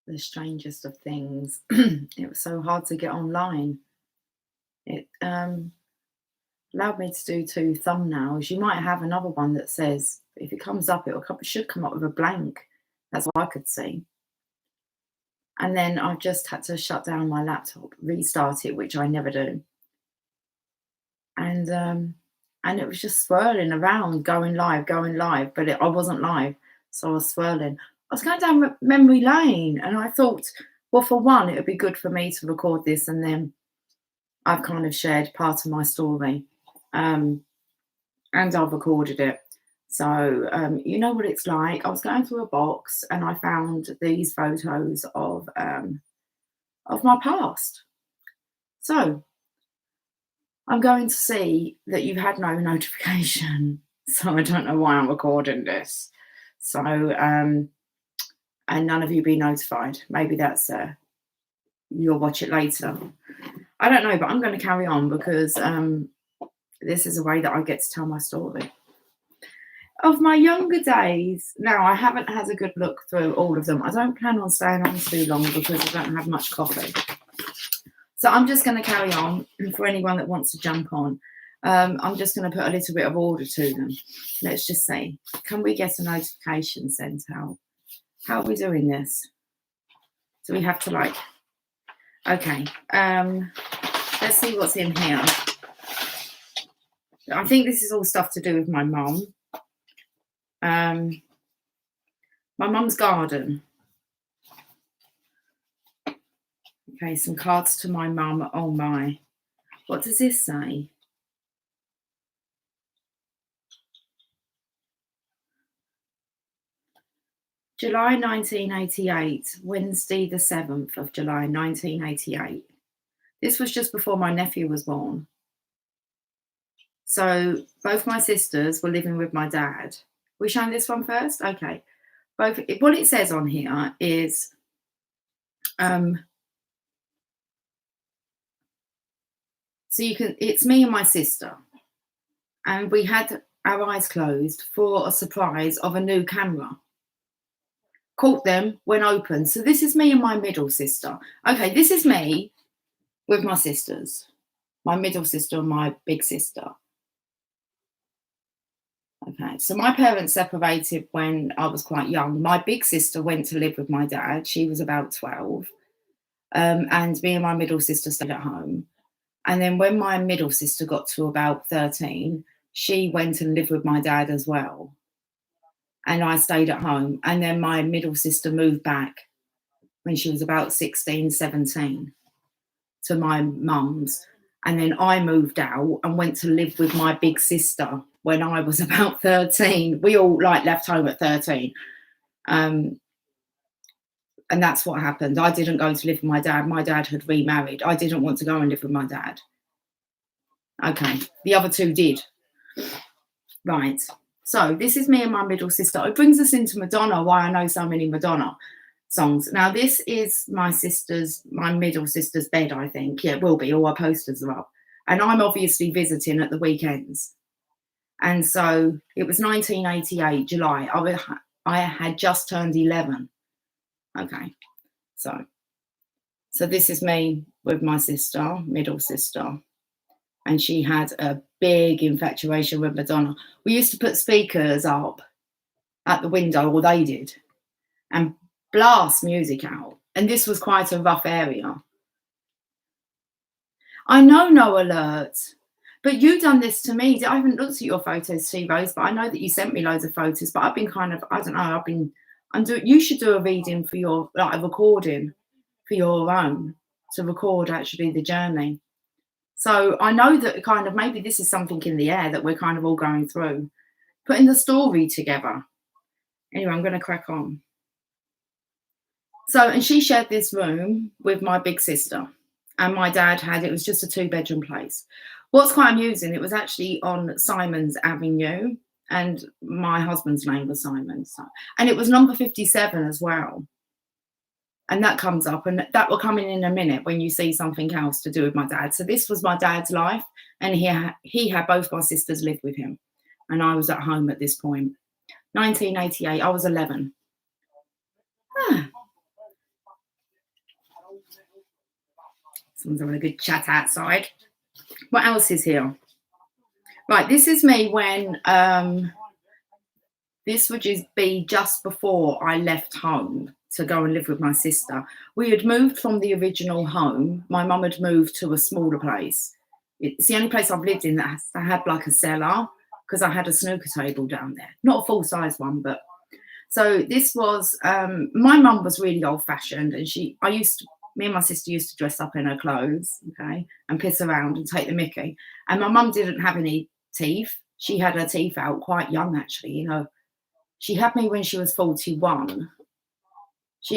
the strangest of things. It was so hard to get online. It allowed me to do 2 thumbnails. You might have another one that says, if it comes up, should come up with a blank. That's what I could see. And then I've just had to shut down my laptop, restart it, which I never do. And it was just swirling around, going live, but I wasn't live, so I was swirling. I was going down memory lane, and I thought, well, for one, it would be good for me to record this, and then I've kind of shared part of my story, and I've recorded it. So you know what it's like. I was going through a box, and I found these photos of my past. So I'm going to see that you've had no notification, so I don't know why I'm recording this. So, and none of you be notified. Maybe that's you'll watch it later. I don't know, but I'm going to carry on because this is a way that I get to tell my story. Of my younger days, now I haven't had a good look through all of them. I don't plan on staying on too long because I don't have much coffee. So I'm just going to carry on. For anyone that wants to jump on, I'm just going to put a little bit of order to them. Let's just see. Can we get a notification sent out? How are we doing this? Do we have to okay. Let's see what's in here. I think this is all stuff to do with my mum. My mum's garden. Okay, some cards to my mum. Oh my. What does this say? July 1988, Wednesday the 7th of July 1988. This was just before my nephew was born. So both my sisters were living with my dad. We showing this one first? Okay. What it says on here is so it's me and my sister, and we had our eyes closed for a surprise of a new camera. Caught them when open. So this is me and my middle sister. Okay, this is me with my sisters, my middle sister and my big sister. Okay, so my parents separated when I was quite young. My big sister went to live with my dad. She was about 12. And me and my middle sister stayed at home. And then when my middle sister got to about 13, she went and lived with my dad as well. And I stayed at home. And then my middle sister moved back when she was about 16, 17 to my mum's. And then I moved out and went to live with my big sister when I was about 13. We all left home at 13. And that's what happened. I didn't go to live with my dad. My dad had remarried. I didn't want to go and live with my dad. Okay, the other two did. Right. So this is me and my middle sister. It brings us into Madonna, why I know so many Madonna songs. Now, this is my middle sister's bed, I think. Yeah, it will be. All our posters are up. And I'm obviously visiting at the weekends. And so it was 1988, July. I had just turned 11. Okay. So this is me with my sister, middle sister. And she had a big infatuation with Madonna. We used to put speakers up at the window, or they did, and blast music out. And this was quite a rough area. I know, no alert, but you done this to me. I haven't looked at your photos, T Rose, but I know that you sent me loads of photos. But I've been you should do a reading for your, a recording for your own, to record actually the journey. So I know that kind of maybe this is something in the air that we're kind of all going through, putting the story together. Anyway, I'm going to crack on. So, and she shared this room with my big sister, and my dad it was just a 2-bedroom place. What's quite amusing, it was actually on Simons Avenue, and my husband's name was Simon. And it was number 57 as well. And that comes up, and that will come in a minute when you see something else to do with my dad. So this was my dad's life, and he had both my sisters live with him, and I was at home at this point. 1988, I was 11. Someone's having a good chat outside. What else is here? Right, this is me when this would just be just before I left home to go and live with my sister. We had moved from the original home. My mum had moved to a smaller place. It's the only place I've lived in that had like a cellar, because I had a snooker table down there. Not a full size one, but so this was my mum was really old fashioned, and me and my sister used to dress up in her clothes, okay, and piss around and take the mickey. And my mum didn't have any teeth. She had her teeth out quite young, actually. You know, she had me when she was 41.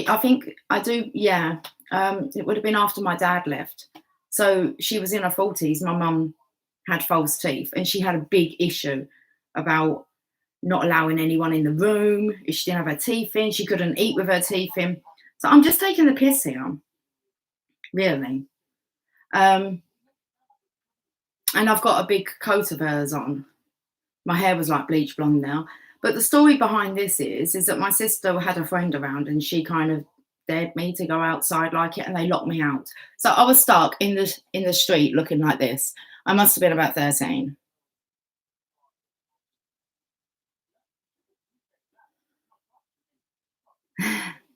I think I do, yeah. It would have been after my dad left. So she was in her 40s. My mum had false teeth, and she had a big issue about not allowing anyone in the room. If she didn't have her teeth in, she couldn't eat with her teeth in. So I'm just taking the piss here, really. And I've got a big coat of hers on. My hair was like bleach blonde now. But the story behind this is that my sister had a friend around, and she kind of dared me to go outside like it, and they locked me out. So I was stuck in the street looking like this. I must have been about 13.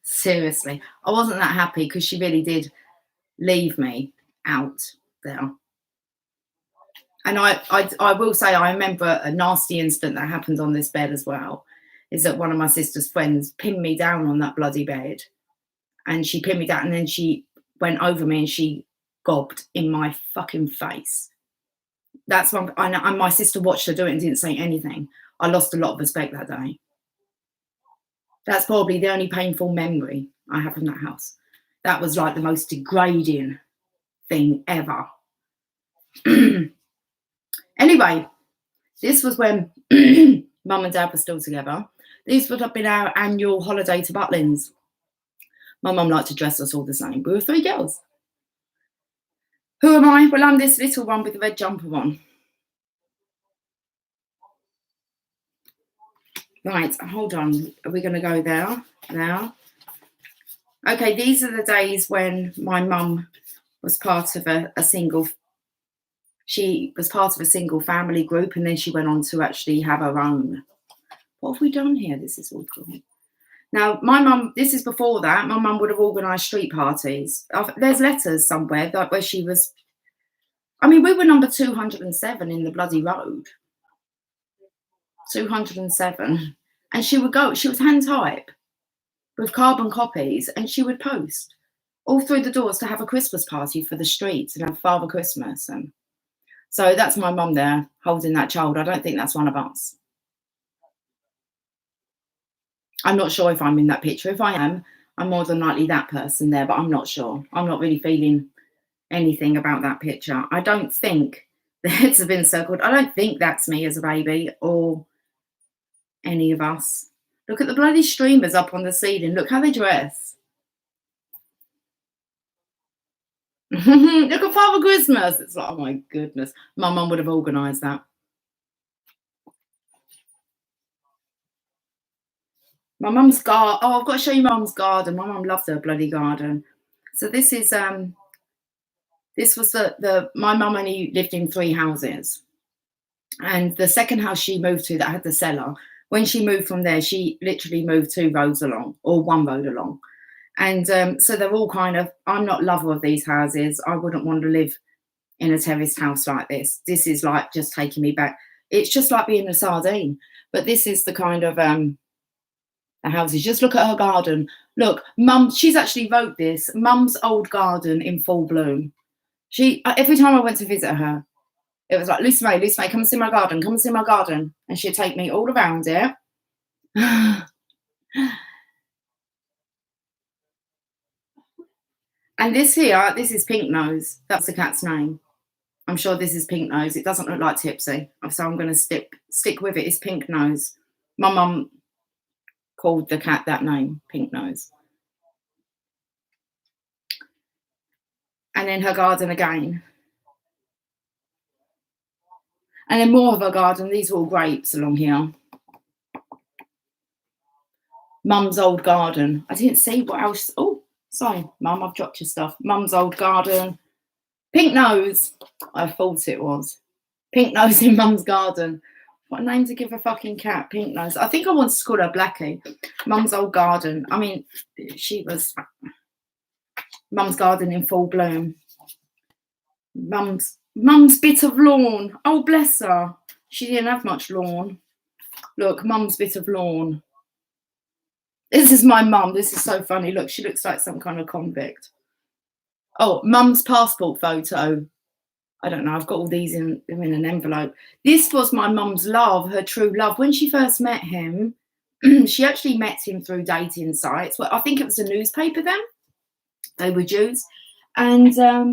Seriously, I wasn't that happy because she really did leave me out there. And I will say I remember a nasty incident that happened on this bed as well. Is that one of my sister's friends pinned me down on that bloody bed, and she pinned me down, and then she went over me and she gobbed in my fucking face. That's one. And my sister watched her do it and didn't say anything. I lost a lot of respect that day. That's probably the only painful memory I have from that house. That was like the most degrading thing ever. Anyway, this was when Mum and Dad were still together. These would have been our annual holiday to Butlins. My mum liked to dress us all the same. We were 3 girls. Who am I? Well, I'm this little one with the red jumper on. Right, hold on. Are we going to go there now? Okay, these are the days when my mum was part of a single. She was part of a single family group, and then she went on to actually have her own. What have we done here? This is all cool. Now, my mum, this is before that, my mum would have organised street parties. There's letters somewhere that where she was, I mean, we were number 207 in the bloody road. 207. And she was hand type with carbon copies, and she would post all through the doors to have a Christmas party for the streets and have Father Christmas. And so that's my mum there holding that child. I don't think that's one of us. I'm not sure if I'm in that picture. If I am, I'm more than likely that person there, but I'm not sure. I'm not really feeling anything about that picture. I don't think the heads have been circled. I don't think that's me as a baby or any of us. Look at the bloody streamers up on the ceiling. Look how they dress. Look at Father Christmas. It's like, oh my goodness. My mum would have organised that. My mum's garden. Oh, I've got to show you my mum's garden. My mum loved her bloody garden. So this is this was my mum only lived in 3 houses. And the second house she moved to that had the cellar, when she moved from there, she literally moved 2 roads along, or 1 road along. And so they're all kind of, I'm not a lover of these houses. I wouldn't want to live in a terraced house like this. This is like just taking me back. It's just like being a sardine. But this is the kind of the houses. Just look at her garden. Look, Mum, she's actually wrote this, Mum's old garden in full bloom. Every time I went to visit her, it was like, Lucy May, come and see my garden, come and see my garden. And she'd take me all around it. And this here, this is Pink Nose. That's the cat's name. I'm sure this is Pink Nose. It doesn't look like Tipsy. So I'm going to stick with it. It's Pink Nose. My mum called the cat that name, Pink Nose. And then her garden again. And then more of her garden. These are all grapes along here. Mum's old garden. I didn't see what else. Oh, sorry, Mum, I've dropped your stuff. Mum's old garden. Pink Nose. I thought it was. Pink Nose in Mum's garden. What a name to give a fucking cat, Pink Nose. I think I wanted to call her Blackie. Mum's old garden. I mean, she was Mum's garden in full bloom. Mum's bit of lawn. Oh, bless her. She didn't have much lawn. Look, Mum's bit of lawn. This is my mum. This is so funny. Look, she looks like some kind of convict. Oh, Mum's passport photo. I don't know. I've got all these in an envelope. This was my mum's love, her true love. When she first met him, she actually met him through dating sites. Well, I think it was a newspaper then. They were Jews. And, oh,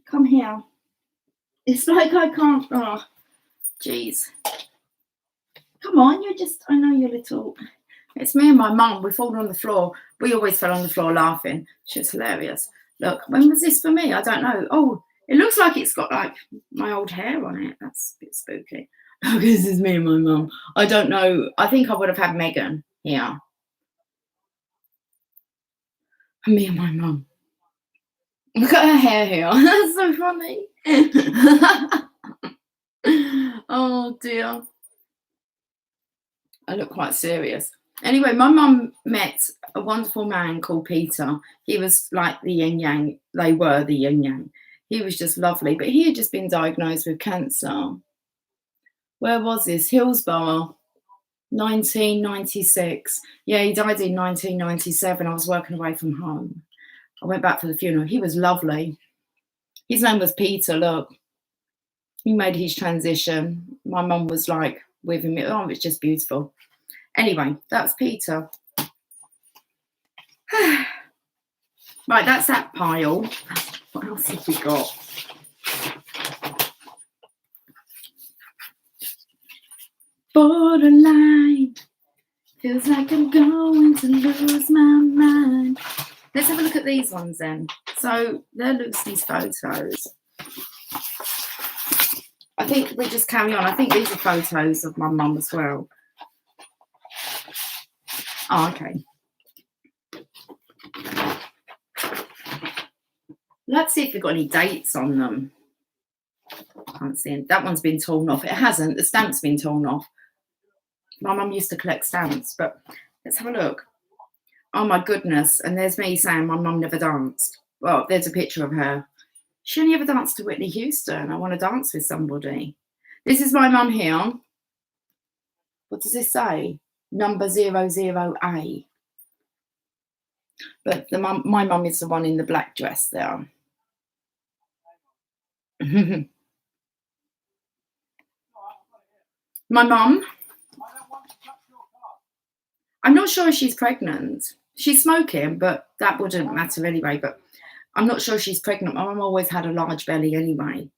come here. It's like I can't, oh, jeez. Come on, you're just, I know you're little. It's me and my mum. We fall on the floor. We always fell on the floor laughing. She's hilarious. Look, when was this for me? I don't know. Oh, it looks like it's got like my old hair on it. That's a bit spooky. Look, this is me and my mum. I don't know. I think I would have had Megan here. And me and my mum. Look at her hair here. That's so funny. Oh dear. I look quite serious. Anyway, my mum met a wonderful man called Peter. He was like the yin yang. They were the yin yang. He was just lovely, but he had just been diagnosed with cancer. Where was this? Hillsborough, 1996. Yeah, he died in 1997. I was working away from home. I went back for the funeral. He was lovely. His name was Peter. Look, he made his transition. My mum was like with him. Oh, it's just beautiful. Anyway, that's Peter. Right, that's that pile. What else have we got? Borderline. Feels like I'm going to lose my mind. Let's have a look at these ones then. So there Lucy's photos. I think we just carry on. I think these are photos of my mum as well. Oh, okay. Let's see if we've got any dates on them. Can't see it. That one's been torn off. It hasn't. The stamp's been torn off. My mum used to collect stamps, but let's have a look. Oh my goodness. And there's me saying my mum never danced. Well, there's a picture of her. She only ever danced to Whitney Houston. I want to dance with somebody. This is my mum here. What does this say? Number 00A. But my mum is the one in the black dress there. My mum, I'm not sure if she's pregnant. She's smoking, but that wouldn't matter anyway. But I'm not sure she's pregnant. My mum always had a large belly anyway.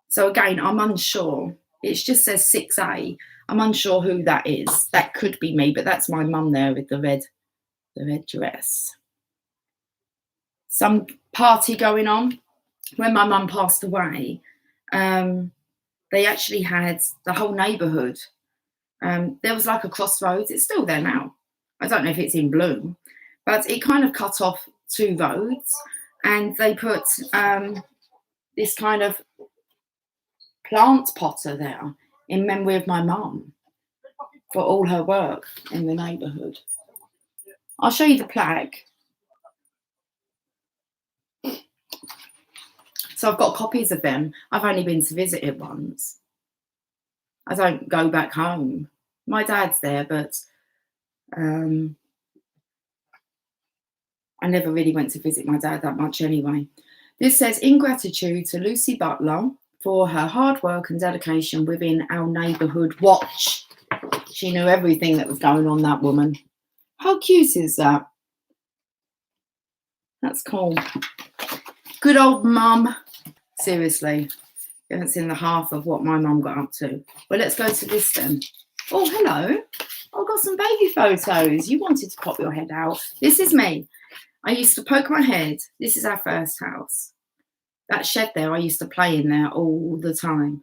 So again, I'm unsure. It just says 6A. I'm unsure who that is. That could be me, but that's my mum there with the red dress. Some party going on. When my mum passed away, they actually had the whole neighbourhood. There was like a crossroads. It's still there now. I don't know if it's in bloom, but it kind of cut off two roads, and they put this kind of plant potter there in memory of my mum for all her work in the neighbourhood. I'll show you the plaque. So I've got copies of them. I've only been to visit it once. I don't go back home. My dad's there, but I never really went to visit my dad that much anyway. This says, in gratitude to Lucy Butler for her hard work and dedication within our neighbourhood watch. She knew everything that was going on, that woman. How cute is that? That's cool. Good old mum. Seriously, you haven't seen the half of what my mum got up to. Well, let's go to this then. Oh, hello. I've got some baby photos. You wanted to pop your head out. This is me. I used to poke my head. This is our first house. That shed there, I used to play in there all the time.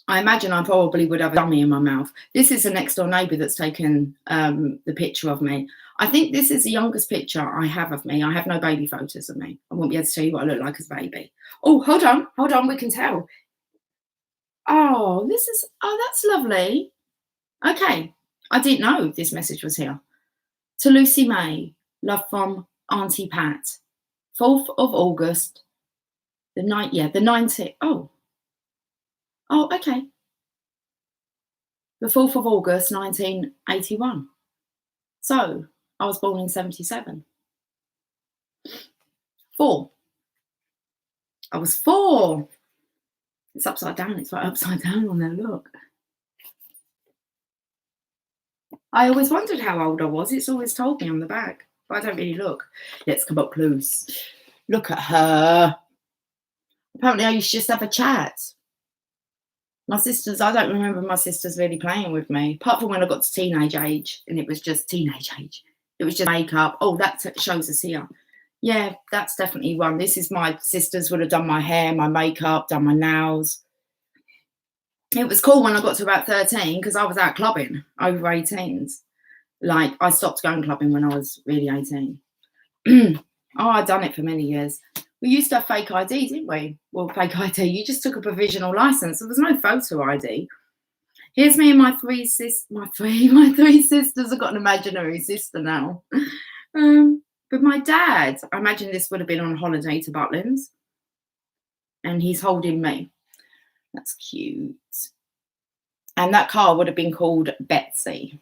I imagine I probably would have a dummy in my mouth. This is the next door neighbour that's taken the picture of me. I think this is the youngest picture I have of me. I have no baby photos of me. I won't be able to tell you what I look like as a baby. Oh, hold on, we can tell. Oh, that's lovely. Okay, I didn't know this message was here. To Lucy May, love from Auntie Pat. 4th of August, the 19th. Oh, okay. The 4th of August, 1981. So I was born in 77. 4. I was 4. It's upside down. It's right upside down on there. Look. I always wondered how old I was. It's always told me on the back, but I don't really look. Let's come up close. Look at her. Apparently, I used to just have a chat. My sisters, I don't remember my sisters really playing with me, apart from when I got to teenage age, and it was just teenage age. It was just makeup. Oh, that shows us here. Yeah, that's definitely one. This is my sisters would have done my hair, my makeup, done my nails. It was cool when I got to about 13 because I was out clubbing over 18s. Like, I stopped going clubbing when I was really 18. Oh, I'd done it for many years. We used to have fake ID, didn't we? Well, fake ID. You just took a provisional license. There was no photo ID. Here's me and my three sisters. My three sisters. I've got an imaginary sister now. But my dad, I imagine this would have been on holiday to Butlins. And he's holding me. That's cute. And that car would have been called Betsy.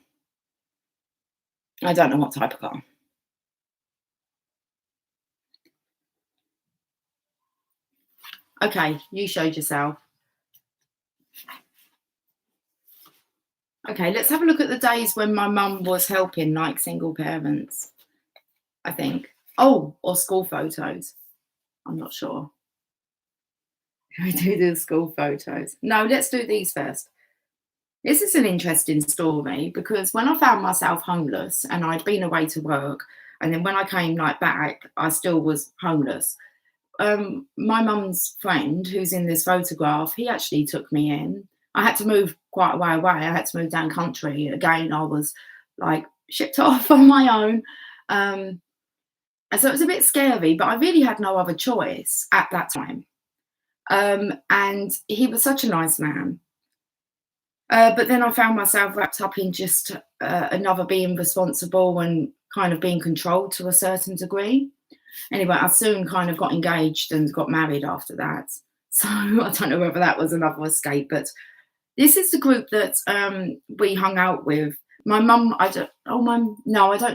I don't know what type of car. Okay, you showed yourself. Okay, let's have a look at the days when my mum was helping, like single parents, I think. Oh, or school photos. I'm not sure. We do the school photos. No, let's do these first. This is an interesting story because when I found myself homeless and I'd been away to work, and then when I came back, I still was homeless. My mum's friend, who's in this photograph, he actually took me in. I had to move quite a way away. I had to move down country. Again, I was like shipped off on my own. And so it was a bit scary, but I really had no other choice at that time. And he was such a nice man. But then I found myself wrapped up in just another being responsible and kind of being controlled to a certain degree. Anyway, I soon kind of got engaged and got married after that. So I don't know whether that was another escape, but this is the group that we hung out with. My mum, I don't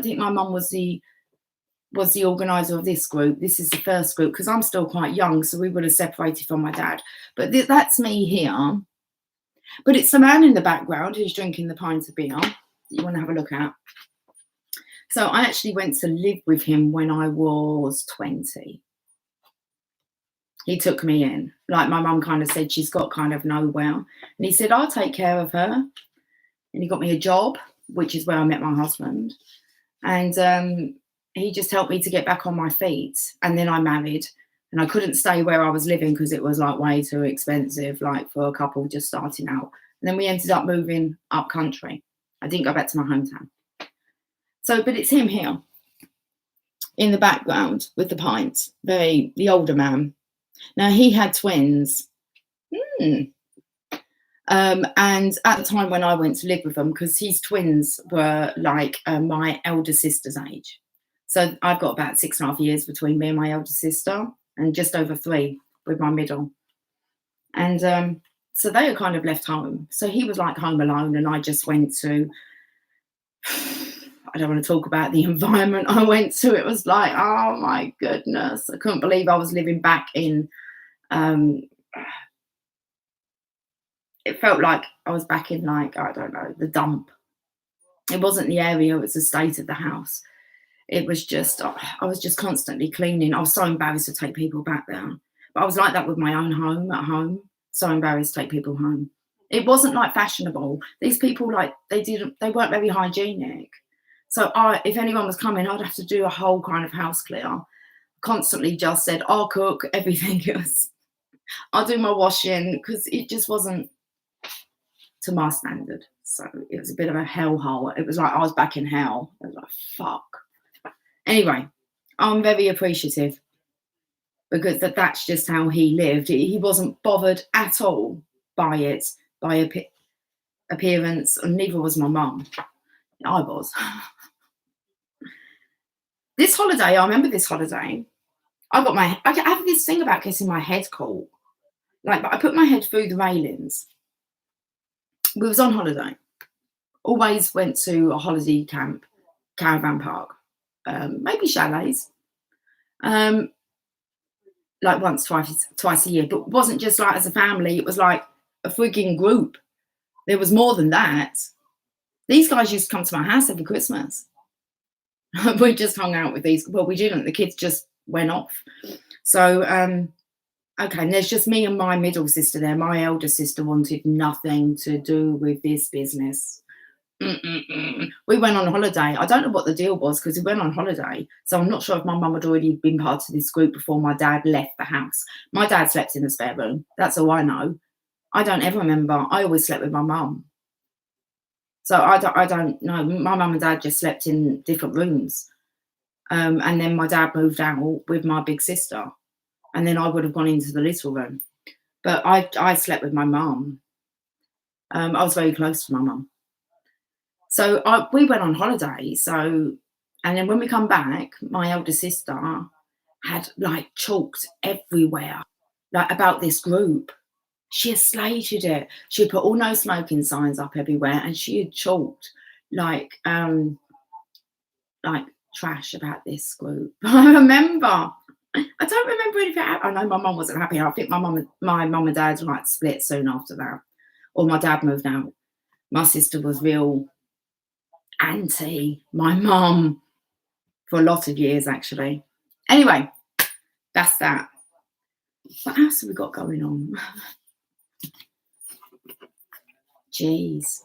think my mum was the organizer of this group. This is the first group because I'm still quite young, so we would have separated from my dad. But that's me here. But it's the man in the background who's drinking the pint of beer that you want to have a look at. So I actually went to live with him when I was 20. He took me in. Like my mum kind of said, she's got kind of nowhere. And he said, I'll take care of her. And he got me a job, which is where I met my husband. And he just helped me to get back on my feet. And then I married. And I couldn't stay where I was living because it was like way too expensive, like for a couple just starting out. And then we ended up moving up country. I didn't go back to my hometown. So, but it's him here in the background with the pints, the older man. Now he had twins. And at the time when I went to live with them, because his twins were like my elder sister's age. So I've got about 6.5 years between me and my elder sister, and just over 3 with my middle. And so they were kind of left home. So he was like home alone, and I just went to, I don't want to talk about the environment I went to. It was like, oh my goodness. I couldn't believe I was living back in, it felt like I was back in like, I don't know, the dump. It wasn't the area, it was the state of the house. It was just, I was just constantly cleaning. I was so embarrassed to take people back there. But I was like that with my own home at home. So embarrassed to take people home. It wasn't like fashionable. These people, like, they weren't very hygienic. So if anyone was coming, I'd have to do a whole kind of house clear. Constantly just said, I'll cook everything else. I'll do my washing because it just wasn't. to my standard. So it was a bit of a hellhole. It was like I was back in hell. I was like, fuck. Anyway, I'm very appreciative because that's just how he lived. He wasn't bothered at all by it, by appearance, and neither was my mum. I was. This holiday, I remember this holiday. I have this thing about getting my head caught. Like, but I put my head through the railings. We was on holiday. Always went to a holiday camp, caravan park, maybe chalets. Like once, twice a year, but it wasn't just like as a family. It was like a freaking group. There was more than that. These guys used to come to my house every Christmas. We just hung out with these. Well, we didn't. The kids just went off. So, okay, and there's just me and my middle sister there. My elder sister wanted nothing to do with this business. We went on holiday. I don't know what the deal was because we went on holiday. So I'm not sure if my mum had already been part of this group before my dad left the house. My dad slept in the spare room. That's all I know. I don't ever remember. I always slept with my mum. So I don't know. My mum and dad just slept in different rooms. And then my dad moved out with my big sister. And then I would have gone into the little room. But I slept with my mum. I was very close to my mum. So we went on holiday. So, and then when we come back, my elder sister had like chalked everywhere, like about this group. She had slated it. She had put all no smoking signs up everywhere, and she had chalked like trash about this group. I remember. I don't remember anything. I know my mum wasn't happy. I think my mum and dad like split soon after that, or my dad moved out. My sister was real anti my mum for a lot of years, actually. Anyway, that's that. What else have we got going on? Jeez.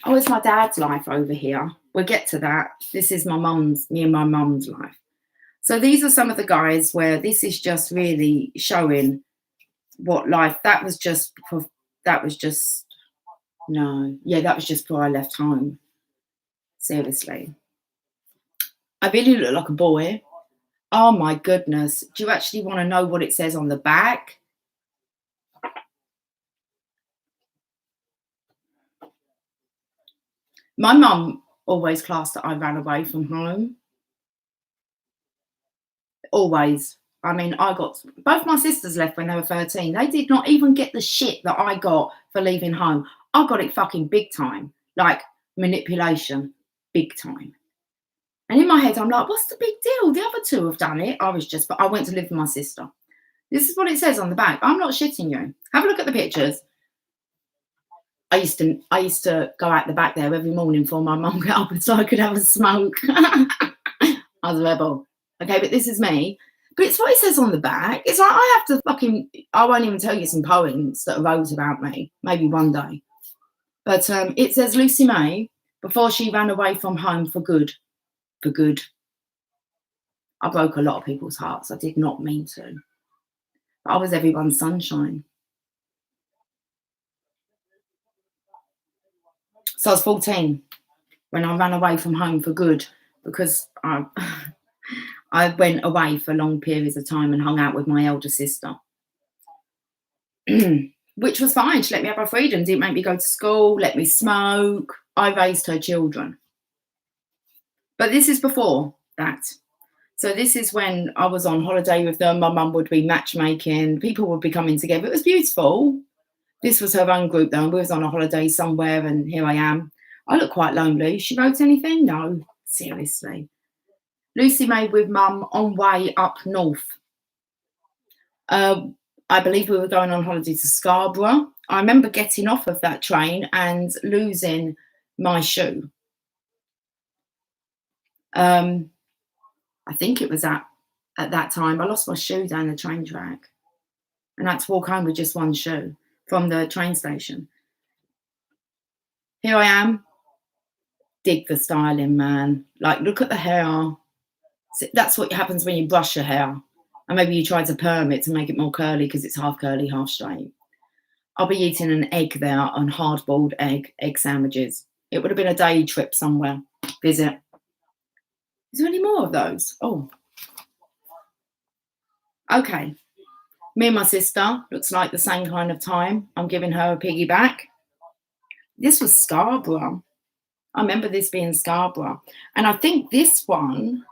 Oh, it's my dad's life over here. We'll get to that. This is me and my mum's life. So these are some of the guys where this is just really showing what life. That was just before I left home. Seriously. I really look like a boy. Oh my goodness. Do you actually want to know what it says on the back? My mum always classed that I ran away from home. Always. I mean, I got both my sisters left when they were 13. They did not even get the shit that I got for leaving home. I got it fucking big time. Like manipulation, big time. And in my head, I'm like, what's the big deal? The other two have done it. I went to live with my sister. This is what it says on the back. I'm not shitting you. Have a look at the pictures. I used to go out the back there every morning before my mum got up so I could have a smoke. I was a rebel. Okay, but this is me. But it's what it says on the back. It's like I won't even tell you some poems that arose about me, maybe one day. But it says Lucy May, before she ran away from home for good. For good. I broke a lot of people's hearts. I did not mean to. But I was everyone's sunshine. So I was 14 when I ran away from home for good because I went away for long periods of time and hung out with my elder sister, which was fine. She let me have my freedom, didn't make me go to school, let me smoke. I raised her children. But this is before that. So this is when I was on holiday with them. My mum would be matchmaking. People would be coming together. It was beautiful. This was her own group, though. We was on a holiday somewhere, and here I am. I look quite lonely. She wrote anything? No, seriously. Lucy May with mum on way up north. I believe we were going on holiday to Scarborough. I remember getting off of that train and losing my shoe. I think it was at that time. I lost my shoe down the train track. And I had to walk home with just one shoe from the train station. Here I am. Dig the styling, man. Like, look at the hair. That's what happens when you brush your hair. And maybe you try to perm it to make it more curly because it's half curly, half straight. I'll be eating an egg there on hard-boiled egg sandwiches. It would have been a day trip somewhere. Visit. Is there any more of those? Oh, okay. Me and my sister, looks like the same kind of time. I'm giving her a piggyback. This was Scarborough. I remember this being Scarborough. And I think this one,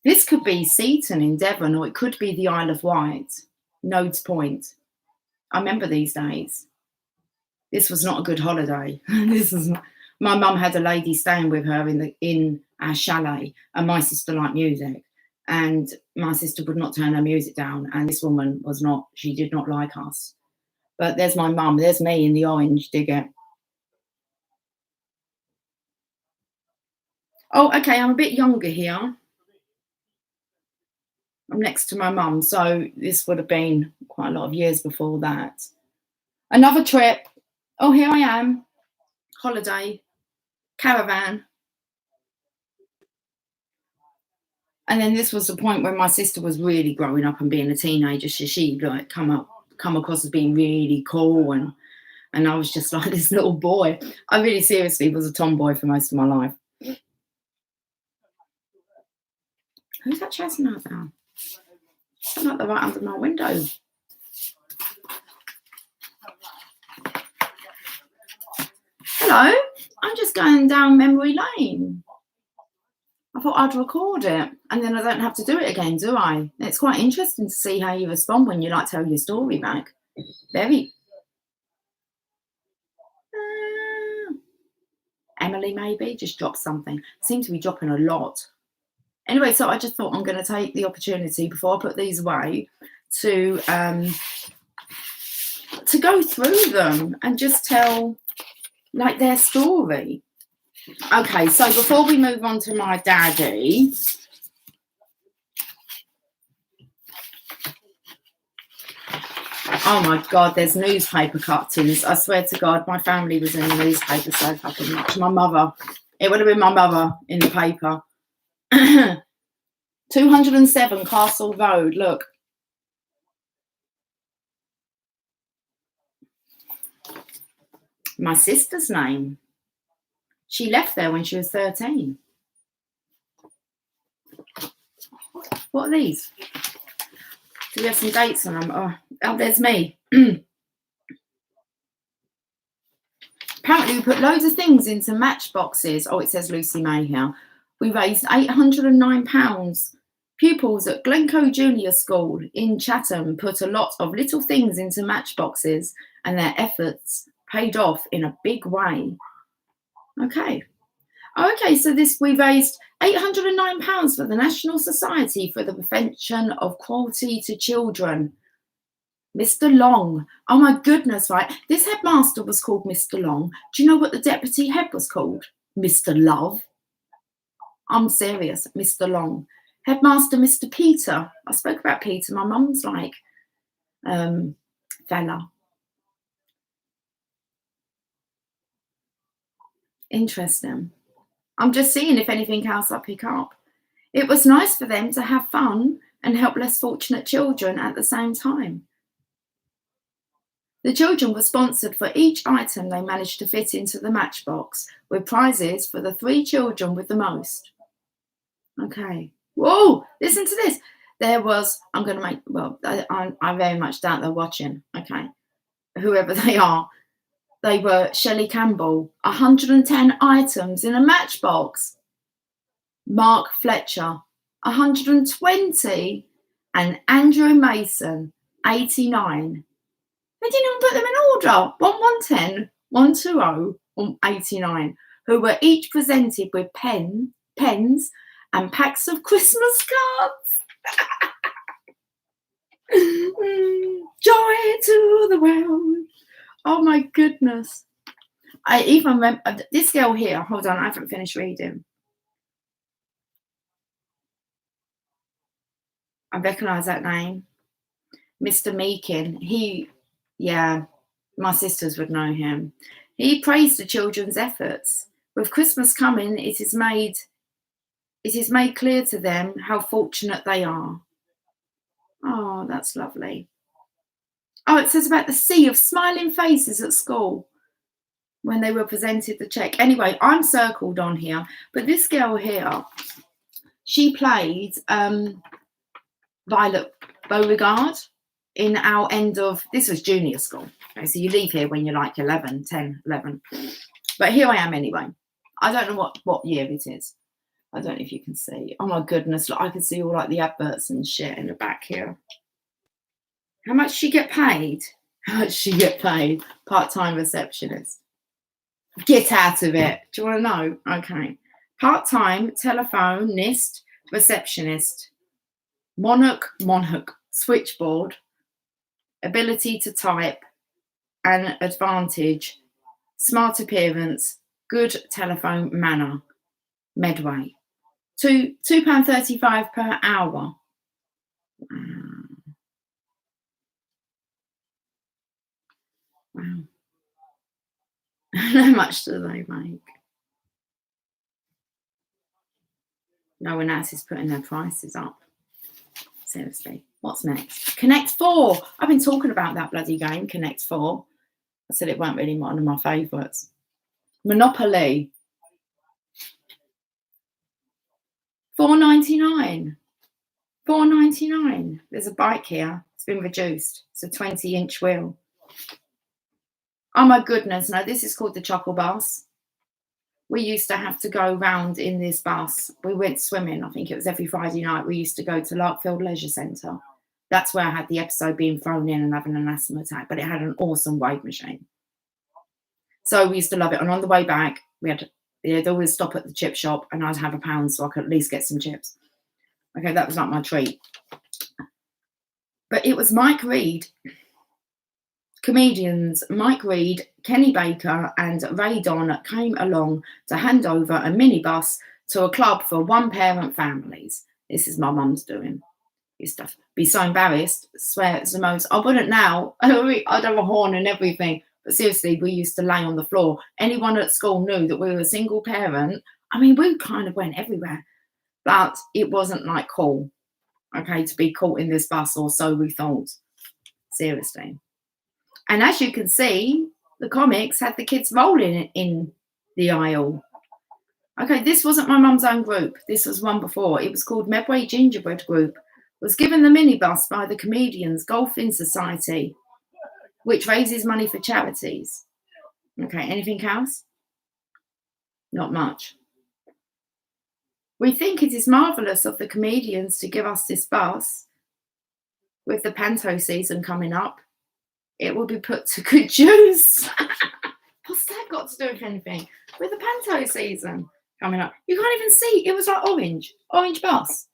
this could be Seaton in Devon, or it could be the Isle of Wight, Nodes Point. I remember these days. This was not a good holiday. This was not, my mum had a lady staying with her in our chalet, and my sister liked music. And my sister would not turn her music down, and this woman was not, she did not like us. But there's my mum, there's me in the orange digger. Oh, okay, I'm a bit younger here. I'm next to my mum, so this would have been quite a lot of years before that. Another trip. Oh, here I am. Holiday. Caravan. And then this was the point when my sister was really growing up and being a teenager. She'd like come across as being really cool, and I was just like this little boy. I really seriously was a tomboy for most of my life. Who's that chasing out there? I'm like they're right under my window. Hello, I'm just going down memory lane. I thought I'd record it and then I don't have to do it again, do I? It's quite interesting to see how you respond when you like tell your story back. Very. Emily maybe just dropped something. Seems to be dropping a lot. Anyway, so I just thought I'm going to take the opportunity before I put these away to go through them and just tell like their story. Okay, so before we move on to my daddy, oh my God, there's newspaper cuttings. I swear to God, my family was in the newspaper so fucking much. My mother, it would have been my mother in the paper. 207 Castle Road, look. My sister's name. She left there when she was 13. What are these? Do we have some dates on them? Oh, there's me. Apparently we put loads of things into matchboxes. Oh, it says Lucy May here. We raised £809. Pupils at Glencoe Junior School in Chatham put a lot of little things into matchboxes and their efforts paid off in a big way. Okay. Okay, so we raised £809 for the National Society for the Prevention of Cruelty to Children. Mr. Long. Oh my goodness, right? This headmaster was called Mr. Long. Do you know what the deputy head was called? Mr. Love. I'm serious, Mr. Long. Headmaster, Mr. Peter. I spoke about Peter. My mum's like, fella. Interesting. I'm just seeing if anything else I pick up. It was nice for them to have fun and help less fortunate children at the same time. The children were sponsored for each item they managed to fit into the matchbox, with prizes for the 3 children with the most. Okay. Whoa, listen to this. There was, I'm going to make, well, I very much doubt they're watching. Okay. Whoever they are. They were Shelley Campbell, 110 items in a matchbox. Mark Fletcher, 120. And Andrew Mason, 89. They didn't even put them in order. 110, 120, 89, who were each presented with pens and packs of Christmas cards. Joy to the world. Oh my goodness. I even remember this girl here. Hold on, I haven't finished reading. I recognise that name. Mr. Meakin. Yeah, my sisters would know him. He praised the children's efforts. With Christmas coming, it is made clear to them how fortunate they are. Oh, that's lovely. Oh, it says about the sea of smiling faces at school when they were presented the check. Anyway, I'm circled on here, but this girl here, she played Violet Beauregard in our end of, this was junior school. Okay, so you leave here when you're like 11, 10, 11. But here I am anyway. I don't know what year it is. I don't know if you can see. Oh my goodness, I can see all like the adverts and shit in the back here. How much she get paid? How much she get paid? Part-time receptionist. Get out of it. Do you want to know? Okay. Part-time telephonist, receptionist, monarch, switchboard, ability to type, and advantage, smart appearance, good telephone manner, Medway. £2.35 per hour. Wow. How much do they make? No one else is putting their prices up. Seriously. What's next? Connect 4. I've been talking about that bloody game, Connect 4. I said it weren't really one of my favourites. Monopoly. £4.99. £4.99. There's a bike here. It's been reduced. It's a 20-inch wheel. Oh my goodness. No, this is called the Chuckle Bus. We used to have to go round in this bus. We went swimming. I think it was every Friday night. We used to go to Larkfield Leisure Centre. That's where I had the episode being thrown in and having an asthma attack, but it had an awesome wave machine. So we used to love it. And on the way back, they'd always stop at the chip shop and I'd have £1 so I could at least get some chips. Okay, that was like my treat. But it was Mike Reid, comedians Mike Reid, Kenny Baker and Ray Don came along to hand over a minibus to a club for one-parent families. This is my mum's doing. Used to be so embarrassed, swear it's the most. I wouldn't now. I'd have a horn and everything. But seriously, we used to lay on the floor. Anyone at school knew that we were a single parent. I mean, we kind of went everywhere. But it wasn't like cool, okay, to be caught in this bus, or so we thought. Seriously. And as you can see, the comics had the kids rolling in the aisle. Okay, this wasn't my mum's own group. This was one before. It was called Medway Gingerbread Group. Was given the minibus by the Comedians Golfing Society, which raises money for charities. Okay, anything else? Not much. We think it is marvellous of the comedians to give us this bus. With the panto season coming up, it will be put to good use. What's that got to do with anything? With the panto season coming up. You can't even see. It was like orange bus.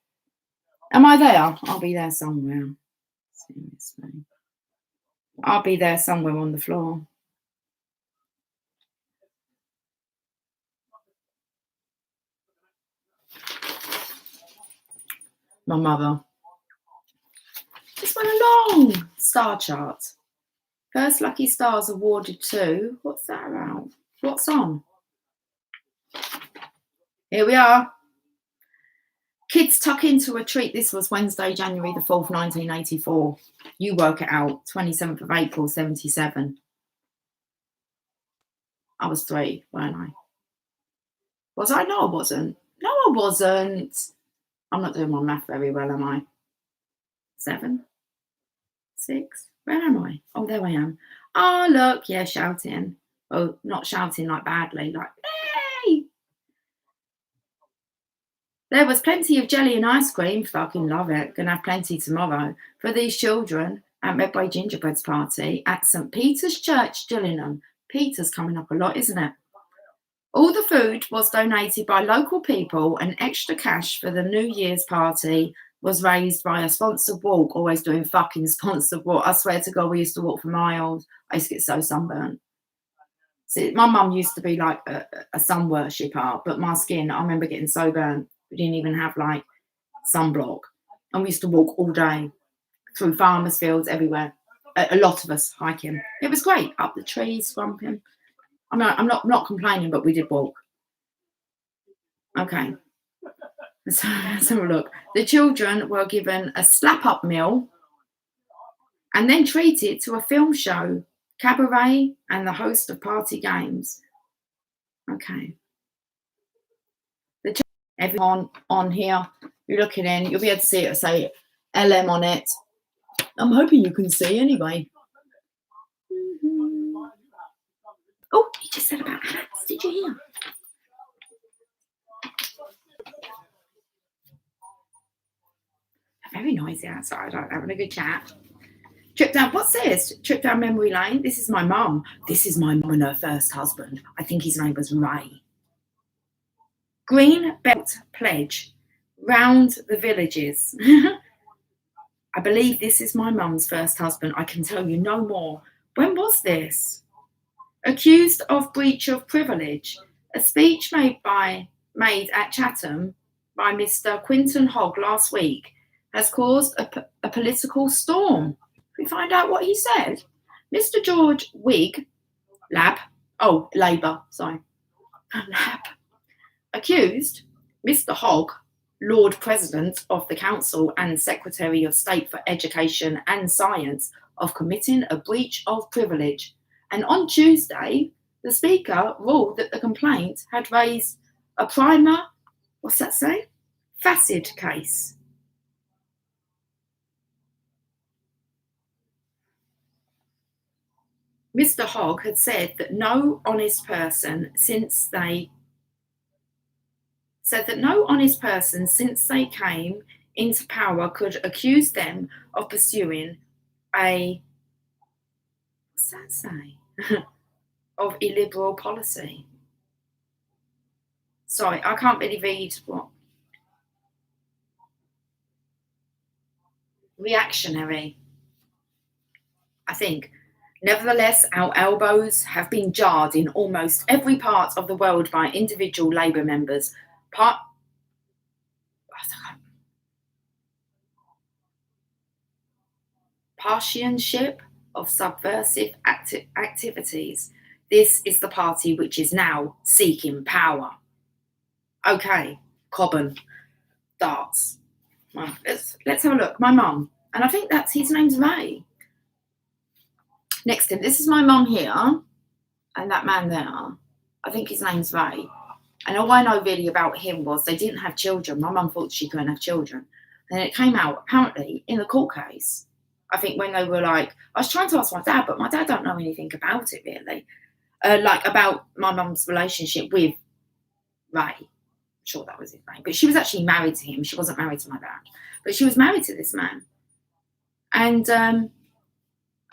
Am I there? I'll be there somewhere. Seriously. I'll be there somewhere on the floor. My mother. Just went along. Star chart. First lucky stars awarded to. What's that about? What's on? Here we are. Kids tuck into a treat. This was Wednesday, January the 4th, 1984. You work it out. 27th of April, 77. I was 3, weren't I? Was I? No, I wasn't. No, I wasn't. I'm not doing my math very well, am I? 7? 6? Where am I? Oh, there I am. Oh, look. Yeah, shouting. Oh, not shouting like badly, like, hey! There was plenty of jelly and ice cream. Fucking love it. Gonna have plenty tomorrow for these children at Medway Gingerbread's party at St. Peter's Church, Gillingham. Peter's coming up a lot, isn't it? All the food was donated by local people, and extra cash for the New Year's party was raised by a sponsored walk. Always doing fucking sponsored walk. I swear to God, we used to walk for miles. I used to get so sunburnt. See, my mum used to be like a sun worshipper, but my skin, I remember getting so burnt. We didn't even have like sunblock. And we used to walk all day through farmers' fields everywhere. A lot of us hiking. It was great. Up the trees, scrumping. I mean, I'm not complaining, but we did walk. Okay. So let's have a look. The children were given a slap-up meal and then treated to a film show, cabaret, and the host of party games. Okay. Everyone on here, you're looking in, you'll be able to see it say LM on it. I'm hoping you can see anyway. Oh, he just said about hats. Did you hear? Very noisy outside. I'm having a good chat. Trip down, what's this? Trip down memory lane. This is my mum. This is my mum and her first husband. I think his name was Ray. Green belt pledge. Round the villages. I believe this is my mum's first husband. I can tell you no more. When was this? Accused of breach of privilege. A speech made at Chatham by Mr. Quinton Hogg last week has caused a political storm. We find out what he said. Mr. George Labour, accused Mr. Hogg, Lord President of the Council and Secretary of State for Education and Science, of committing a breach of privilege. And on Tuesday, the Speaker ruled that the complaint had raised a facie case. Mr. Hogg had said that no honest person since they came into power could accuse them of pursuing of illiberal policy. Sorry, I can't really read what. Reactionary, I think. Nevertheless, our elbows have been jarred in almost every part of the world by individual Labour members. Partisanship of subversive activities. This is the party which is now seeking power. Okay, Cobham, darts. Well, let's have a look. My mum, and I think his name's Ray. Next to him, this is my mum here, and that man there, I think his name's Ray. And all I know really about him was they didn't have children. My mum thought she couldn't have children. And it came out, apparently, in the court case. I think when they were like, I was trying to ask my dad, but my dad don't know anything about it really. About my mum's relationship with Ray. I'm sure that was his name. But she was actually married to him. She wasn't married to my dad. But she was married to this man. And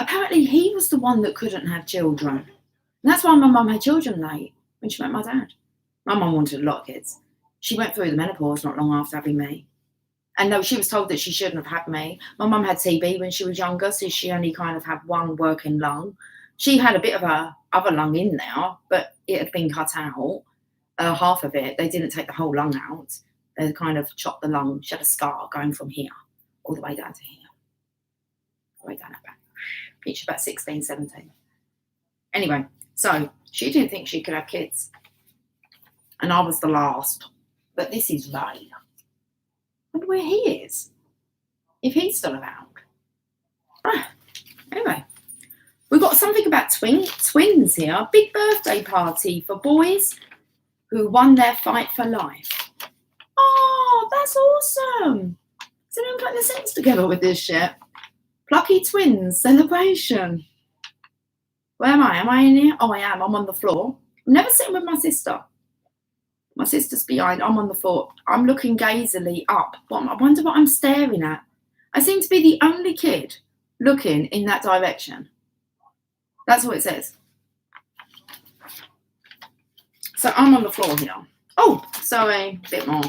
apparently he was the one that couldn't have children. And that's why my mum had children late when she met my dad. My mum wanted a lot of kids. She went through the menopause not long after having me. And no, she was told that she shouldn't have had me. My mum had TB when she was younger, so she only kind of had one working lung. She had a bit of a other lung in there, but it had been cut out, half of it. They didn't take the whole lung out. They kind of chopped the lung. She had a scar going from here all the way down to here. All the way down her back. She's about 16, 17. Anyway, so she didn't think she could have kids. And I was the last. But this is Ray. I wonder where he is. If he's still around. Anyway, we've got something about twins here. Big birthday party for boys who won their fight for life. Oh, that's awesome. So they don't put their sense together with this shit. Plucky twins celebration. Where am I? Am I in here? Oh, I am. I'm on the floor. I'm never sitting with my sister. My sister's behind. I'm on the floor. I'm looking gazily up. I wonder what I'm staring at. I seem to be the only kid looking in that direction. That's what it says. So I'm on the floor here. Oh, sorry. A bit more.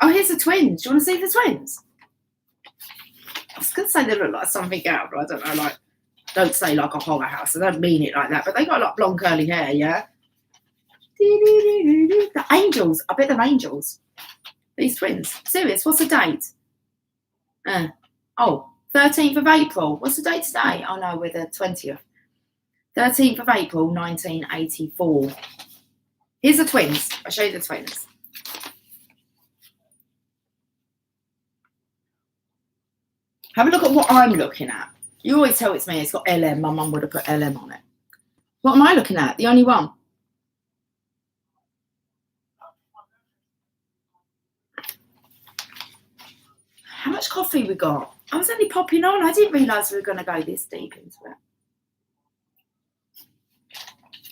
Oh, here's the twins. Do you want to see the twins? I was going to say they look like something else, but I don't know. Like, don't say like a horror house. I don't mean it like that. But they got like blonde curly hair, yeah? The angels. I bet they're angels. These twins. Serious. What's the date? 13th of April. What's the date today? Oh no, we're the 20th. 13th of April, 1984. Here's the twins. I'll show you the twins. Have a look at what I'm looking at. You always tell it's me. It's got LM. My mum would have put LM on it. What am I looking at? The only one. How much coffee we got? I was only popping on. I didn't realise we were going to go this deep into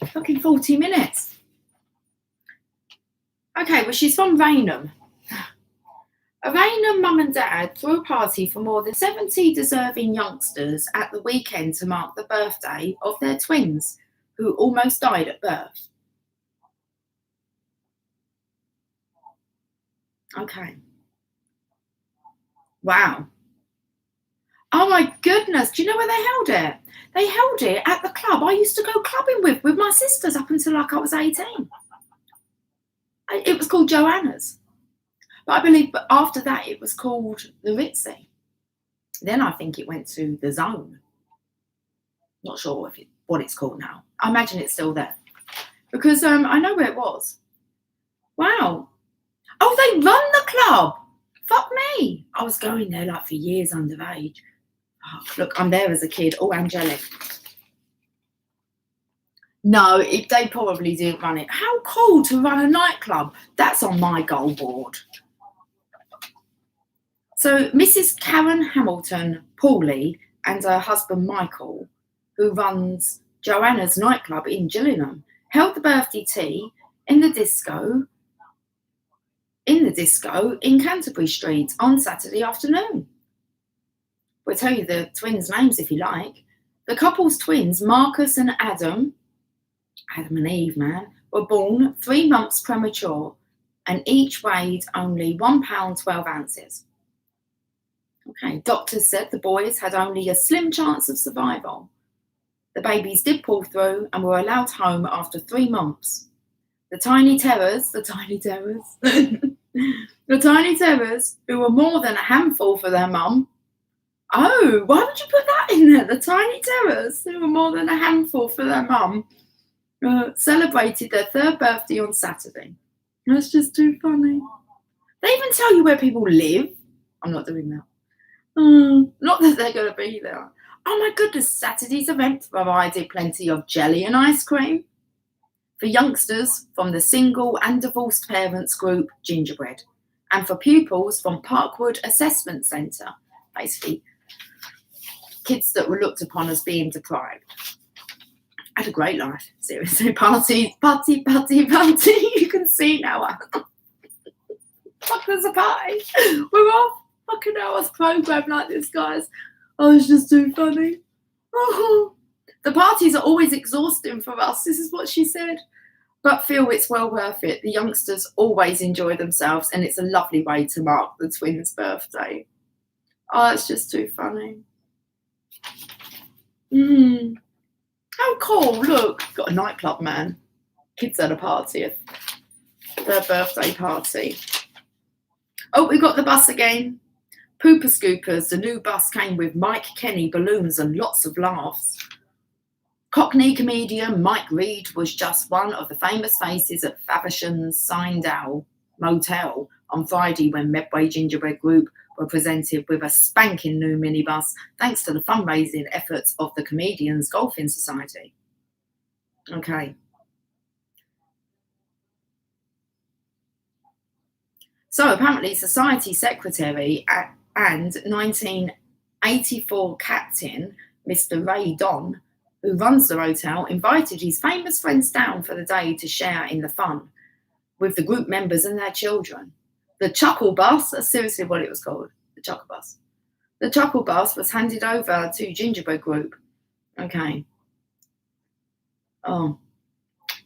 it. Fucking 40 minutes. Okay, well, she's from Raynham. A Raynham mum and dad threw a party for more than 70 deserving youngsters at the weekend to mark the birthday of their twins, who almost died at birth. Okay. Wow. Oh my goodness. Do you know where they held it? They held it at the club I used to go clubbing with my sisters up until like I was 18. It was called Joanna's. But I believe after that it was called the Ritzy. Then I think it went to the Zone. Not sure what it's called now. I imagine it's still there. Because I know where it was. Wow. Oh, they run the club. Fuck me. I was going there like for years underage. Oh, look, I'm there as a kid, all angelic. No, they probably didn't run it. How cool to run a nightclub. That's on my goal board. So Mrs. Karen Hamilton Pauly and her husband Michael, who runs Joanna's nightclub in Gillingham, held the birthday tea in the disco in Canterbury Street on Saturday afternoon. We'll tell you the twins' names if you like. The couple's twins, Marcus and Adam and Eve, man, were born 3 months premature and each weighed only £1.12. Okay, doctors said the boys had only a slim chance of survival. The babies did pull through and were allowed home after 3 months. The tiny terrors, the tiny terrors, who were more than a handful for their mum. Oh, why would you put that in there? The tiny terrors, who were more than a handful for their mum, celebrated their 3rd birthday on Saturday. That's just too funny. They even tell you where people live. I'm not doing that. Not that they're going to be there. Oh my goodness, Saturday's event provided plenty of jelly and ice cream for youngsters from the single and divorced parents group Gingerbread, and for pupils from Parkwood Assessment Centre, basically kids that were looked upon as being deprived. I had a great life, seriously. Party. You can see now. Fuck, there's a party. We're off. Fucking hell, I was programmed like this, guys. Oh, it's just too funny. Oh. The parties are always exhausting for us. This is what she said. But feel it's well worth it. The youngsters always enjoy themselves, and it's a lovely way to mark the twins' birthday. Oh, it's just too funny. How cool. Look, got a nightclub, man. Kids at a party. Their birthday party. Oh, we got the bus again. Pooper Scoopers. The new bus came with Mike Kenny balloons and lots of laughs. Cockney comedian Mike Reid was just one of the famous faces at Faversham's Sindal Motel on Friday when Medway Gingerbread Group were presented with a spanking new minibus thanks to the fundraising efforts of the Comedians Golfing Society. Okay. So apparently Society Secretary and 1984 captain, Mr. Ray Don, who runs the hotel, invited his famous friends down for the day to share in the fun with the group members and their children. The Chuckle Bus, that's seriously what it was called, the Chuckle Bus. The Chuckle Bus was handed over to Gingerbread Group. Okay. Oh.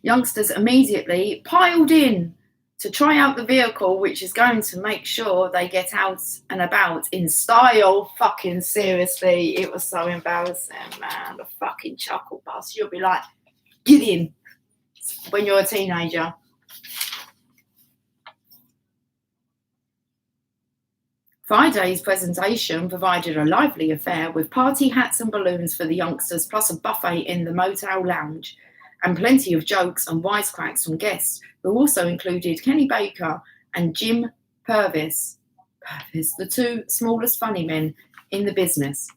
Youngsters immediately piled in to try out the vehicle, which is going to make sure they get out and about in style. Fucking seriously, it was so embarrassing, man. The fucking Chuckle Bus. You'll be like, get in when you're a teenager. Friday's presentation provided a lively affair with party hats and balloons for the youngsters, plus a buffet in the motel lounge, and plenty of jokes and wisecracks from guests, who also included Kenny Baker and Jim Purvis, the 2 smallest funny men in the business.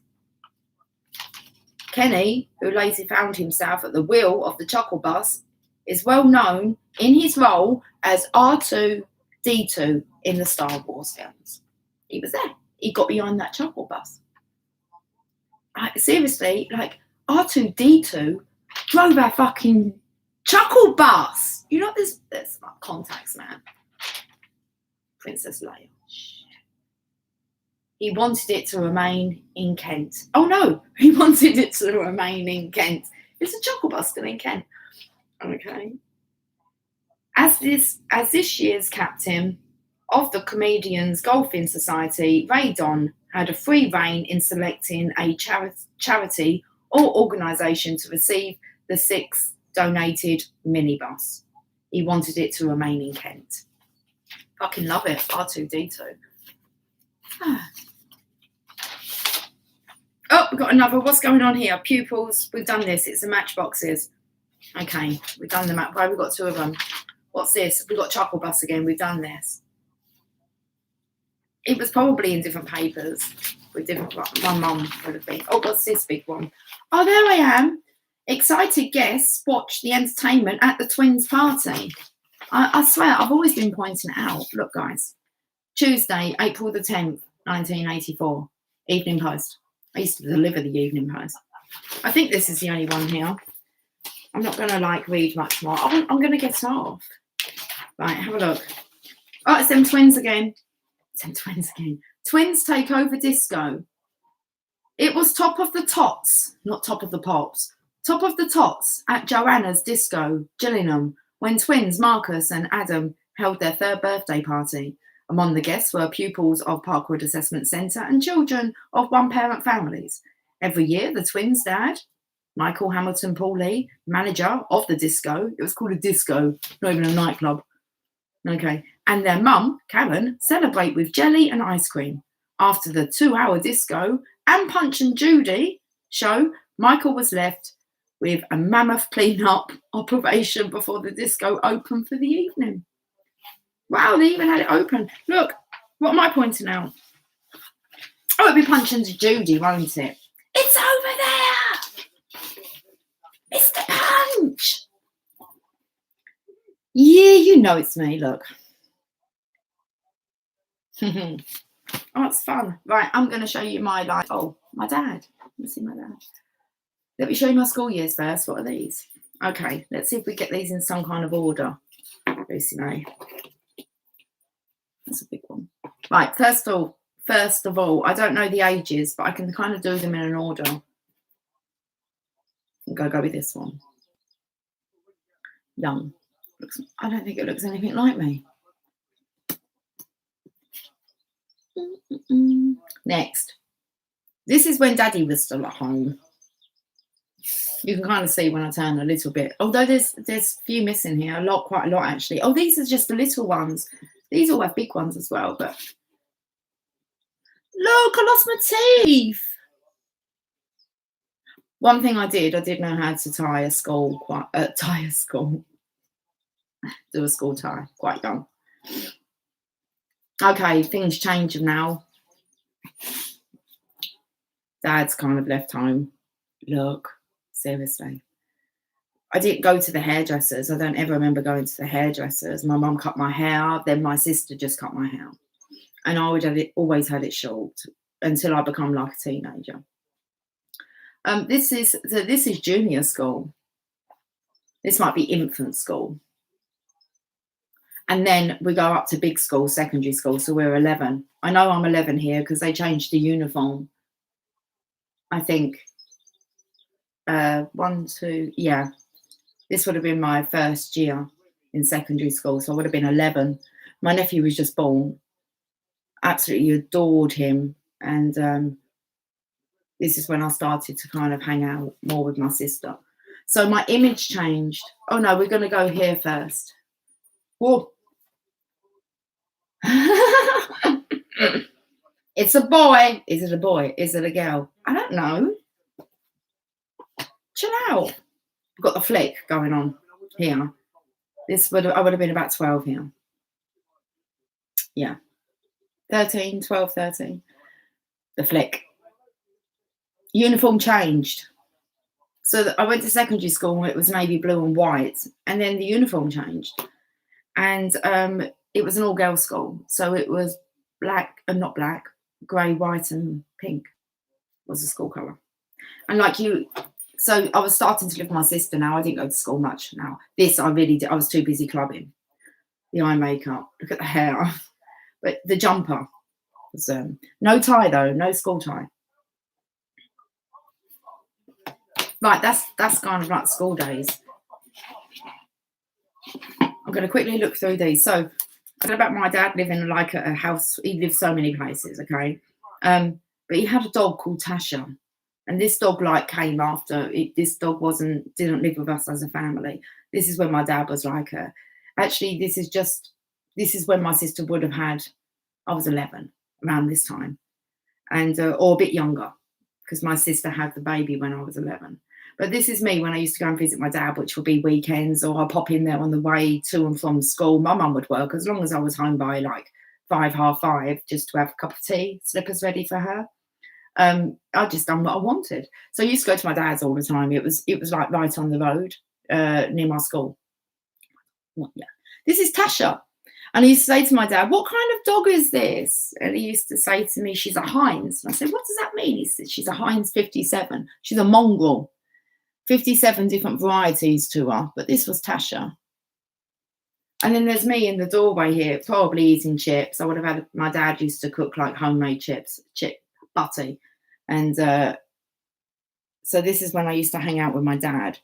Kenny, who later found himself at the wheel of the Chuckle Bus, is well known in his role as R2-D2 in the Star Wars films. He was there. He got behind that Chuckle Bus. Like, seriously, like R2-D2 drove our fucking Chuckle Bus. You know, there's like contacts, man. Princess Leia. He wanted it to remain in Kent. Oh no, he wanted it to remain in Kent. It's a Chuckle Bus still in Kent. Okay. As this year's captain of the Comedians Golfing Society, Ray Don had a free rein in selecting a charity or organisation to receive the 6th donated minibus. He wanted it to remain in Kent. Fucking love it, R2-D2. Oh, we've got another. What's going on here? Pupils. We've done this. It's the matchboxes. Okay, we've done the map. Why have we got 2 of them? What's this? We've got Chuckle Bus again. We've done this. It was probably in different papers. With different. My mum would have been. Oh, what's this big one? Oh, there I am. Excited guests watch the entertainment at the twins' party. I swear, I've always been pointing it out. Look, guys. Tuesday, April the 10th, 1984. Evening Post. I used to deliver the Evening Post. I think this is the only one here. I'm not going to read much more. I'm going to get off. Right, have a look. Oh, it's them twins again. Twins take over disco. It was top of the tots, not top of the pops. Top of the tots at Joanna's Disco, Gillingham, when twins Marcus and Adam held their 3rd birthday party. Among the guests were pupils of Parkwood Assessment Centre and children of one-parent families. Every year, the twins' dad, Michael Hamilton Pauly, manager of the disco, it was called a disco, not even a nightclub, okay, and their mum, Karen, celebrate with jelly and ice cream. After the 2-hour disco and Punch and Judy show, Michael was left with a mammoth clean-up operation before the disco opened for the evening. Wow, they even had it open. Look, what am I pointing out? Oh, it'll be Punch and Judy, won't it? It's over there! It's the Punch! Yeah, you know it's me, look. Oh, it's fun. Right, I'm going to show you my dad. Let me see my dad. Let me show you my school years first. What are these? Okay, let's see if we get these in some kind of order. Lucy May. That's a big one. Right, first of all, I don't know the ages, but I can kind of do them in an order. I'm going to go with this one. Young. I don't think it looks anything like me. Next. This is when Daddy was still at home. You can kind of see when I turn a little bit. Although there's a few missing here. Quite a lot actually. Oh, these are just the little ones. These all have big ones as well, but look, I lost my teeth. One thing I did know how to tie a skull, do a school tie, quite young. Okay, things change now. Dad's kind of left home. Look, seriously. I didn't go to the hairdressers. I don't ever remember going to the hairdressers. My mum cut my hair, then my sister just cut my hair. And I would always had it short until I become like a teenager. This is junior school. This might be infant school. And then we go up to big school, secondary school, so we're 11. I know I'm 11 here because they changed the uniform. I think 1, 2, yeah. This would have been my first year in secondary school, so I would have been 11. My nephew was just born. Absolutely adored him. And this is when I started to kind of hang out more with my sister. So my image changed. Oh, no, we're going to go here first. Whoa. It's a boy. Is it a boy? Is it a girl? I don't know. Chill out. We've got the flick going on here. I would have been about 12 here. Yeah. 13, 12, 13. The flick. Uniform changed. So I went to secondary school and it was navy blue and white, and then the uniform changed. And it was an all girls school. So it was black and not black, grey, white, and pink was the school colour. And like you, so I was starting to live with my sister now. I didn't go to school much now. This I really did. I was too busy clubbing. The eye makeup, look at the hair. But the jumper was no tie though, no school tie. Right, that's kind of like school days. I'm going to quickly look through these. So I said about my dad living like at a house. He lived so many places, okay? But he had a dog called Tasha. And this dog like came after this dog didn't live with us as a family. This is when my dad was like actually this is when my sister would have had, I was 11 around this time, and or a bit younger, because my sister had the baby when I was 11. But this is me when I used to go and visit my dad, which would be weekends, or I'd pop in there on the way to and from school. My mum would work as long as I was home by like 5, 5:30, just to have a cup of tea, slippers ready for her. I just done what I wanted. So I used to go to my dad's all the time. It was like right on the road near my school. Well, yeah. This is Tasha. And I used to say to my dad, "What kind of dog is this?" And he used to say to me, "She's a Heinz." And I said, "What does that mean?" He said, "She's a Heinz 57. She's a mongrel. 57 different varieties to her." But this was Tasha. And then there's me in the doorway here, probably eating chips. I would have had, my dad used to cook like homemade chips, butty. And so this is when I used to hang out with my dad.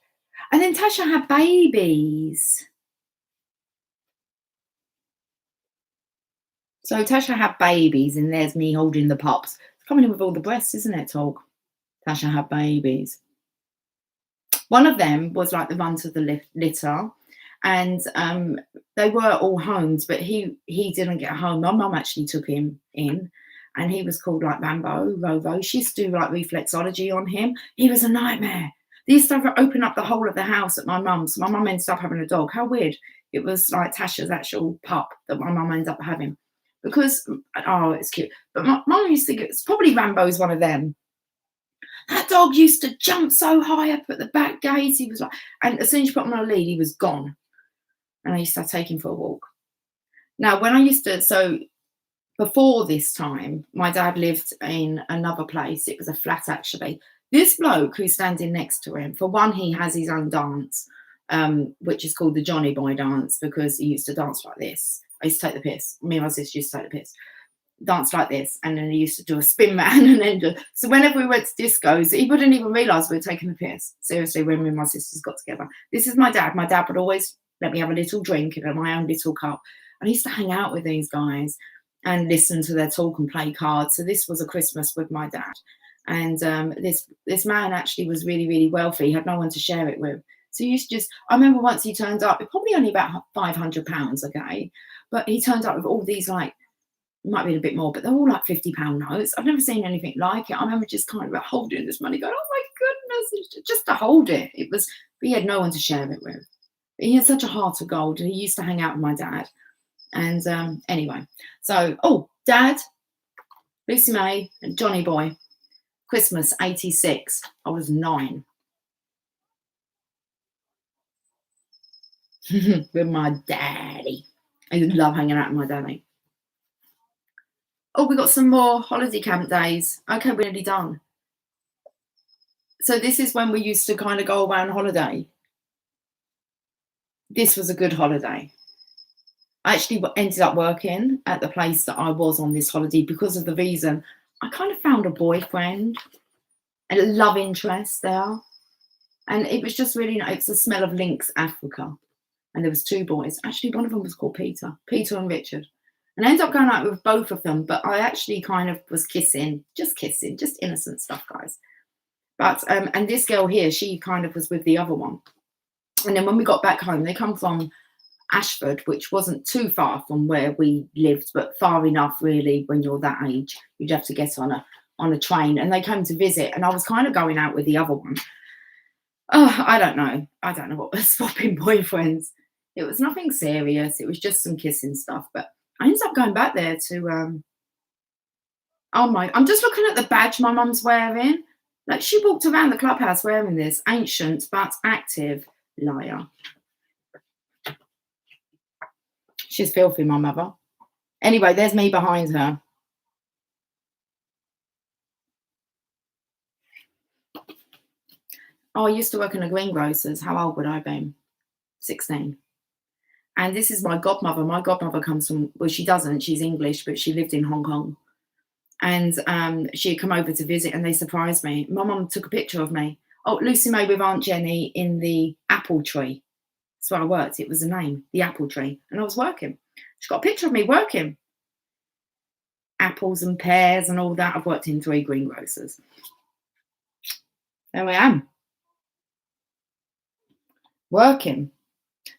And then Tasha had babies. So Tasha had babies, and there's me holding the pups. It's coming in with all the breasts, isn't it, Talk? Tasha had babies. One of them was like the runt of the litter, and they were all homes, but he didn't get home. My mum actually took him in, and he was called like Rovo. She used to do like reflexology on him. He was a nightmare. They used to open up the whole of the house at my mum's. My mum ended up having a dog. How weird. It was like Tasha's actual pup that my mum ended up having. Because, oh, it's cute. But my mum used to think it's probably Rambo's one of them. That dog used to jump so high up at the back gate. He was like, and as soon as you put him on a lead, he was gone. And I used to take him for a walk. Now, when I used to, so before this time, my dad lived in another place. It was a flat, actually. This bloke who's standing next to him, for one, he has his own dance, which is called the Johnny Boy dance, because he used to dance like this. I used to take the piss. Me and my sister used to take the piss. Dance like this, and then he used to do a spin man, and then so whenever we went to discos, he wouldn't even realise we were taking the piss. Seriously, when me and my sisters got together. This is my dad. My dad would always let me have a little drink in my own little cup. And I used to hang out with these guys and listen to their talk and play cards. So this was a Christmas with my dad. And this man actually was really, really wealthy. He had no one to share it with. So he used to just, I remember once he turned up, probably only about £500, okay? But he turned up with all these, like, might be a bit more, but they're all like £50 notes. I've never seen anything like it. I remember just kind of holding this money going, oh my goodness, just to hold it. It was, but he had no one to share it with. But he had such a heart of gold, and he used to hang out with my dad. And anyway, so, oh, Dad, Lucy May, and Johnny Boy, Christmas 86. I was 9. With my daddy. I love hanging out with my daddy. Oh, we got some more holiday camp days. Okay, we're nearly done. So this is when we used to kind of go away on holiday. This was a good holiday. I actually ended up working at the place that I was on this holiday because of the reason I kind of found a boyfriend and a love interest there. And it was just really nice. It's the smell of Lynx, Africa. And there was 2 boys. Actually, one of them was called Peter and Richard. And I ended up going out with both of them, but I actually kind of was kissing, just innocent stuff, guys. But, and this girl here, she kind of was with the other one. And then when we got back home, they come from Ashford, which wasn't too far from where we lived, but far enough, really, when you're that age, you'd have to get on a train. And they came to visit, and I was kind of going out with the other one. Oh, I don't know what was swapping boyfriends. It was nothing serious. It was just some kissing stuff, but I ended up going back there to, I'm just looking at the badge my mum's wearing. Like, she walked around the clubhouse wearing this, ancient but active. Liar. She's filthy, my mother. Anyway, there's me behind her. Oh, I used to work in a greengrocer's. How old would I have been? 16. And this is my godmother. My godmother comes from, well, she doesn't, she's English, but she lived in Hong Kong. And she had come over to visit, and they surprised me. My mum took a picture of me. Oh, Lucy May with Aunt Jenny in the apple tree. That's where I worked. It was the name, the apple tree. And I was working. She got a picture of me working. Apples and pears and all that. I've worked in 3 greengrocers. There I am. Working.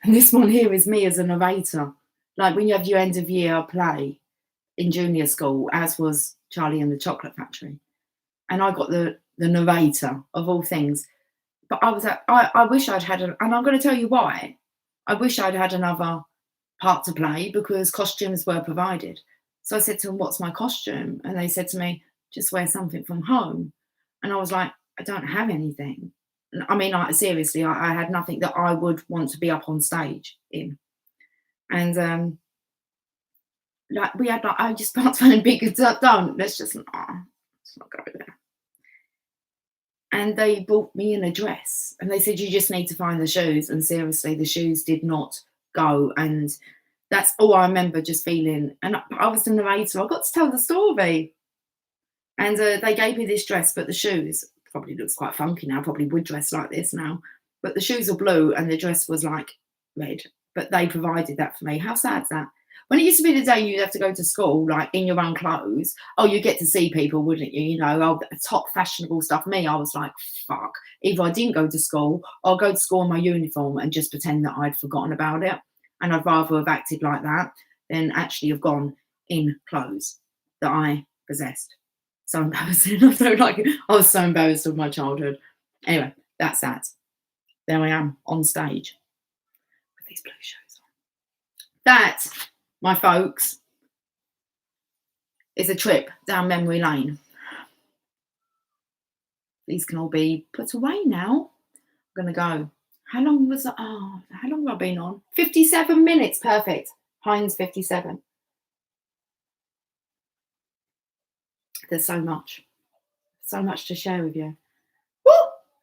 And this one here is me as a narrator. Like when you have your end of year play in junior school, as was Charlie and the Chocolate Factory. And I got the narrator of all things. But I wish I'd had, and I'm going to tell you why. I wish I'd had another part to play, because costumes were provided. So I said to them, what's my costume? And they said to me, just wear something from home. And I was like, I don't have anything. I mean, seriously, I had nothing that I would want to be up on stage in. And like we had, like, I just can't find bigger. Don't, let's just not go there. And they bought me in a dress, and they said, you just need to find the shoes. And seriously, the shoes did not go. And that's all I remember, just feeling. And I was the narrator. I got to tell the story. And they gave me this dress, but the shoes, probably looks quite funky now, probably would dress like this now. But the shoes are blue and the dress was like red. But they provided that for me. How sad's that? When it used to be the day you'd have to go to school, like in your own clothes, oh, you get to see people, wouldn't you? You know, oh, top fashionable stuff. Me, I was like, fuck. Either I didn't go to school, or I'd go to school in my uniform and just pretend that I'd forgotten about it. And I'd rather have acted like that than actually have gone in clothes that I possessed. So embarrassing. I was so embarrassed of my childhood. Anyway, that's that. There I am on stage with these blue shoes on. That, my folks, is a trip down memory lane. These can all be put away now. I'm going to go. How long was how long have I been on? 57 minutes. Perfect. Heinz 57. There's so much to share with you. Woo!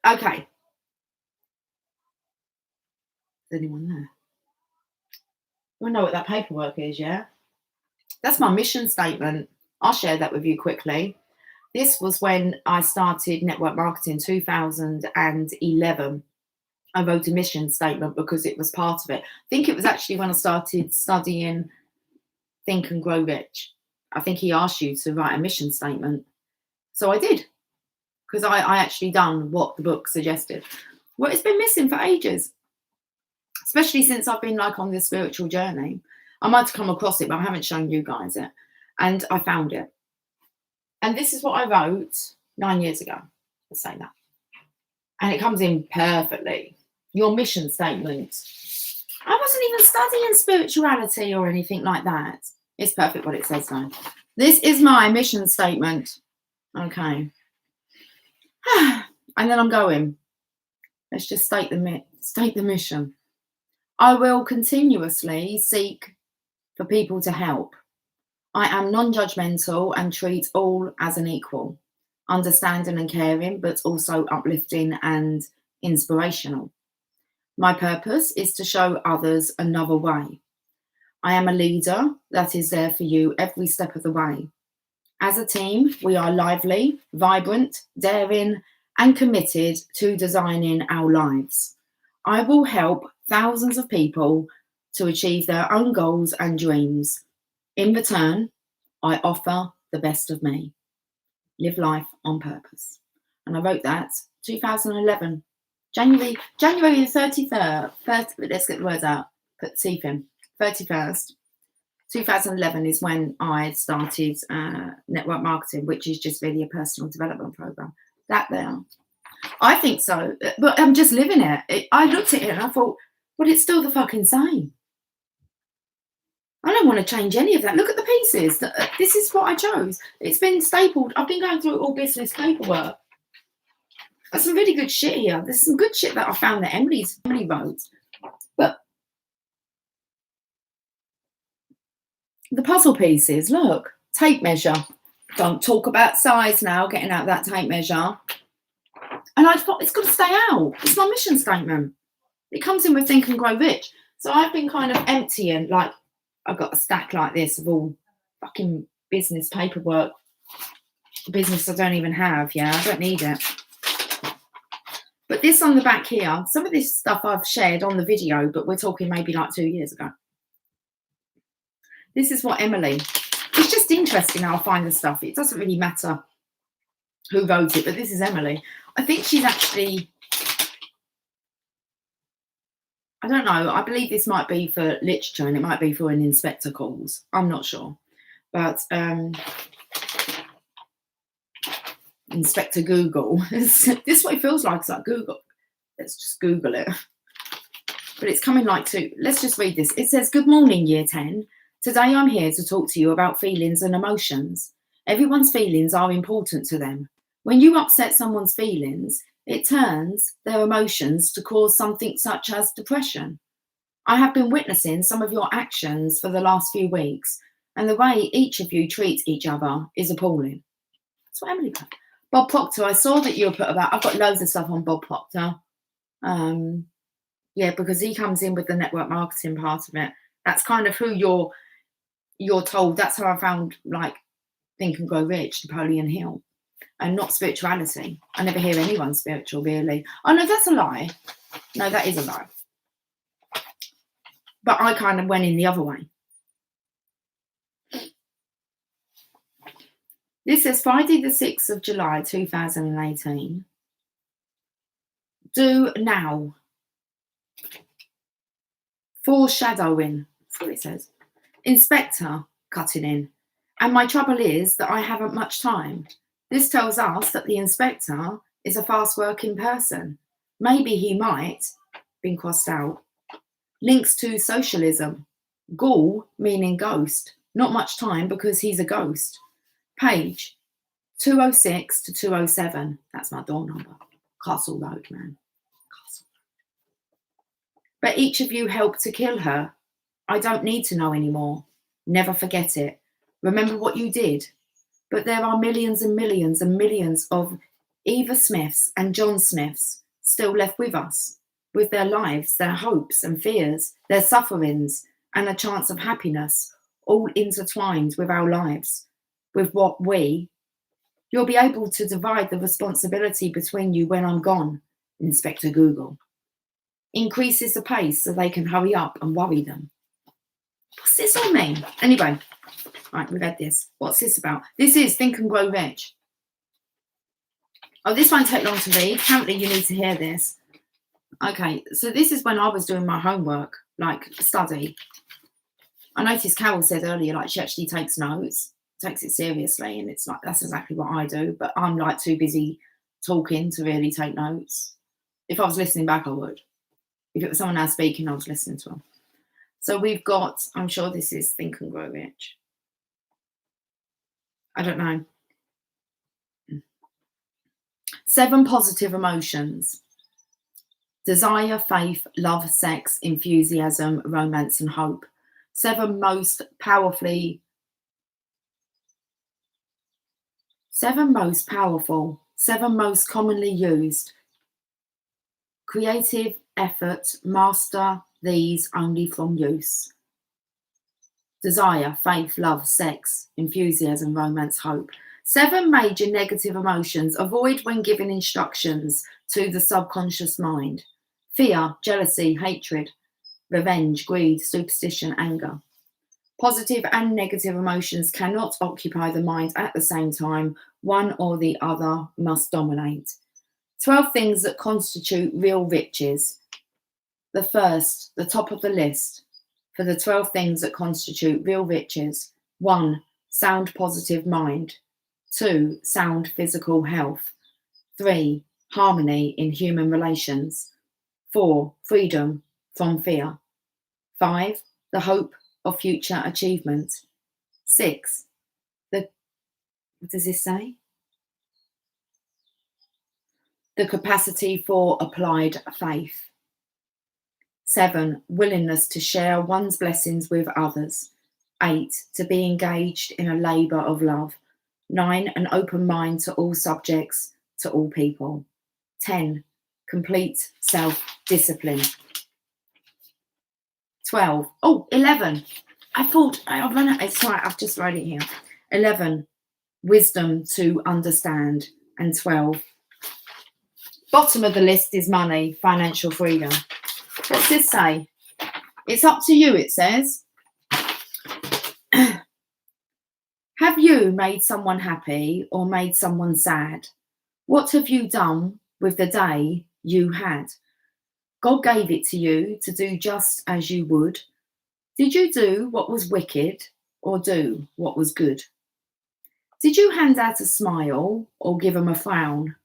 Okay. Is anyone there? You know what that paperwork is, yeah? That's my mission statement. I'll share that with you quickly. This was when I started network marketing, 2011. I wrote a mission statement because it was part of it. I think it was actually when I started studying Think and Grow Rich. I think he asked you to write a mission statement. So I did, because I actually done what the book suggested. Well, it's been missing for ages, especially since I've been like on this spiritual journey. I might have come across it, but I haven't shown you guys it. And I found it. And this is what I wrote 9 years ago. Let's say that. And it comes in perfectly. Your mission statement. I wasn't even studying spirituality or anything like that. It's perfect what it says though. This is my mission statement. Okay. And then I'm going. Let's just state the mission. I will continuously seek for people to help. I am non-judgmental and treat all as an equal, understanding and caring, but also uplifting and inspirational. My purpose is to show others another way. I am a leader that is there for you every step of the way. As a team, we are lively, vibrant, daring, and committed to designing our lives. I will help thousands of people to achieve their own goals and dreams. In return, I offer the best of me. Live life on purpose. And I wrote that 2011, January the 33rd. Let's get the words out. Put teeth in. 31st. 2011 is when I started network marketing, which is just really a personal development program. That there. I think so, but I'm just living it. I looked at it and I thought, well, it's still the fucking same. I don't want to change any of that. Look at the pieces. This is what I chose. It's been stapled. I've been going through all business paperwork. There's some really good shit here. There's some good shit that I found that Emily wrote. But the puzzle pieces, look, tape measure. Don't talk about size now, getting out that tape measure. And I thought, it's got to stay out. It's my mission statement. It comes in with Think and Grow Rich. So I've been kind of emptying, like, I've got a stack like this of all fucking business paperwork. Business I don't even have, yeah, I don't need it. But this on the back here, some of this stuff I've shared on the video, but we're talking maybe like 2 years ago. This is what Emily, it's just interesting how I find the stuff. It doesn't really matter who wrote it, but this is Emily. I think she's actually, I don't know, I believe this might be for literature and it might be for an inspector calls. I'm not sure. But Inspector Google. This is what it feels like. It's like Google. Let's just Google it. But it's coming like to, let's just read this. It says, good morning, year 10. Today I'm here to talk to you about feelings and emotions. Everyone's feelings are important to them. When you upset someone's feelings, it turns their emotions to cause something such as depression. I have been witnessing some of your actions for the last few weeks, and the way each of you treats each other is appalling. That's what Emily put. Bob Proctor, I saw that you put about, I've got loads of stuff on Bob Proctor. Yeah, because he comes in with the network marketing part of it. That's kind of who you're told. That's how I found, like, Think and Grow Rich, Napoleon Hill, and not spirituality. I never hear anyone spiritual, really. Oh, no, that's a lie. No, that is a lie. But I kind of went in the other way. This is Friday the 6th of July, 2018. Do now. Foreshadowing. That's what it says. Inspector, cutting in. And my trouble is that I haven't much time. This tells us that the inspector is a fast-working person. Maybe he might, been crossed out. Links to socialism. Ghoul, meaning ghost. Not much time because he's a ghost. Page 206 to 207. That's my door number. Castle Road, man. Castle Road. But each of you helped to kill her. I don't need to know anymore. Never forget it. Remember what you did. But there are millions and millions and millions of Eva Smiths and John Smiths still left with us, with their lives, their hopes and fears, their sufferings, and a chance of happiness, all intertwined with our lives, with what you'll be able to divide the responsibility between you when I'm gone, Inspector Google. Increases the pace so they can hurry up and worry them. What's this all mean? Anyway, right, we've had this. What's this about? This is Think and Grow Rich. Oh, this won't take long to read. Apparently you need to hear this. Okay, so this is when I was doing my homework, like study. I noticed Carol said earlier, like, she actually takes notes, takes it seriously, and it's like, that's exactly what I do, but I'm like too busy talking to really take notes. If I was listening back, I would. If it was someone else speaking, I was listening to them. So we've got, I'm sure this is Think and Grow Rich. I don't know. 7 positive emotions. Desire, faith, love, sex, enthusiasm, romance, and hope. 7 most powerful, 7 most commonly used. Creative effort, master these only from use. Desire, faith, love, sex, enthusiasm, romance, hope. 7 major negative emotions avoid when giving instructions to the subconscious mind. Fear, jealousy, hatred, revenge, greed, superstition, anger. Positive and negative emotions cannot occupy the mind at the same time. One or the other must dominate. 12 things that constitute real riches. The first, the top of the list, for the 12 things that constitute real riches. 1, sound positive mind. 2, sound physical health. 3, harmony in human relations. 4, freedom from fear. 5, the hope of future achievement. 6, what does this say? the capacity for applied faith. 7, willingness to share one's blessings with others. 8, to be engaged in a labour of love. 9, an open mind to all subjects, to all people. 10, complete self-discipline. 12, 11. I thought I've run out. It's right, I've just wrote it here. 11, wisdom to understand. And 12, bottom of the list is money, financial freedom. What's this say? It's up to you, it says. Have you made someone happy or made someone sad? What have you done with the day you had? God gave it to you to do just as you would. Did you do what was wicked or do what was good? Did you hand out a smile or give them a frown?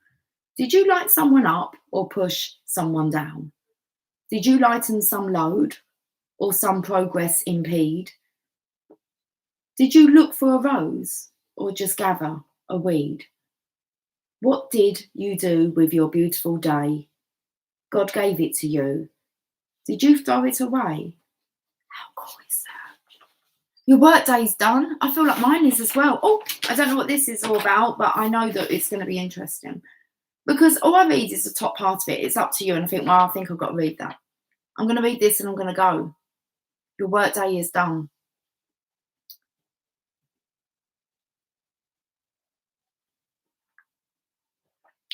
Did you light someone up or push someone down? Did you lighten some load or some progress impede? Did you look for a rose or just gather a weed? What did you do with your beautiful day? God gave it to you. Did you throw it away? How cool is that? Your work day's done. I feel like mine is as well. Oh, I don't know what this is all about, but I know that it's going to be interesting. Because all I read is the top part of it. It's up to you. And I think, well, I think I've got to read that. I'm going to read this and I'm going to go. Your work day is done.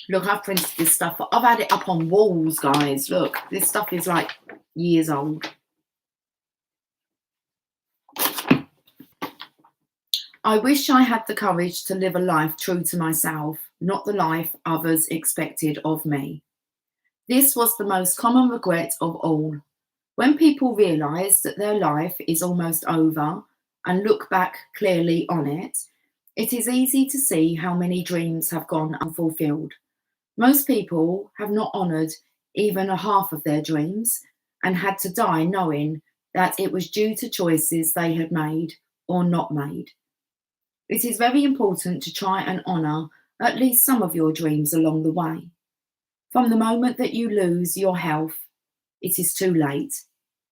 Look, I've printed this stuff. I've had it up on walls, guys. Look, this stuff is like years old. I wish I had the courage to live a life true to myself, not the life others expected of me. This was the most common regret of all. When people realise that their life is almost over and look back clearly on it, it is easy to see how many dreams have gone unfulfilled. Most people have not honoured even a half of their dreams and had to die knowing that it was due to choices they had made or not made. It is very important to try and honour at least some of your dreams along the way. From the moment that you lose your health, it is too late.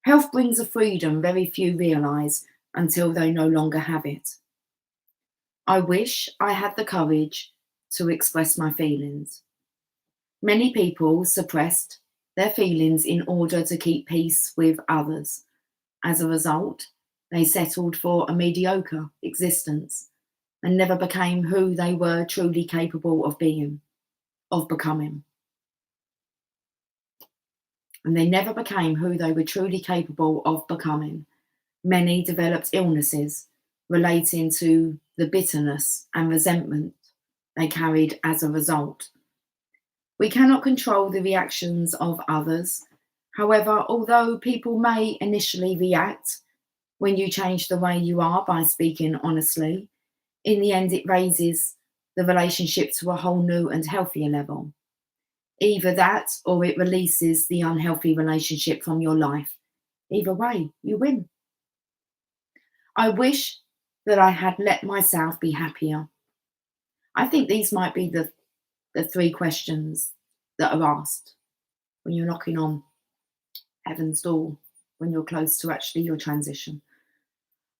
Health brings a freedom very few realise until they no longer have it. I wish I had the courage to express my feelings. Many people suppressed their feelings in order to keep peace with others. As a result, they settled for a mediocre existence and never became who they were truly capable of being, of becoming. And they never became who they were truly capable of becoming. Many developed illnesses relating to the bitterness and resentment they carried as a result. We cannot control the reactions of others. However, although people may initially react when you change the way you are by speaking honestly, in the end it raises the relationship to a whole new and healthier level. Either that or it releases the unhealthy relationship from your life. Either way, you win. I wish that I had let myself be happier. I think these might be the 3 questions that are asked when you're knocking on heaven's door, when you're close to actually your transition.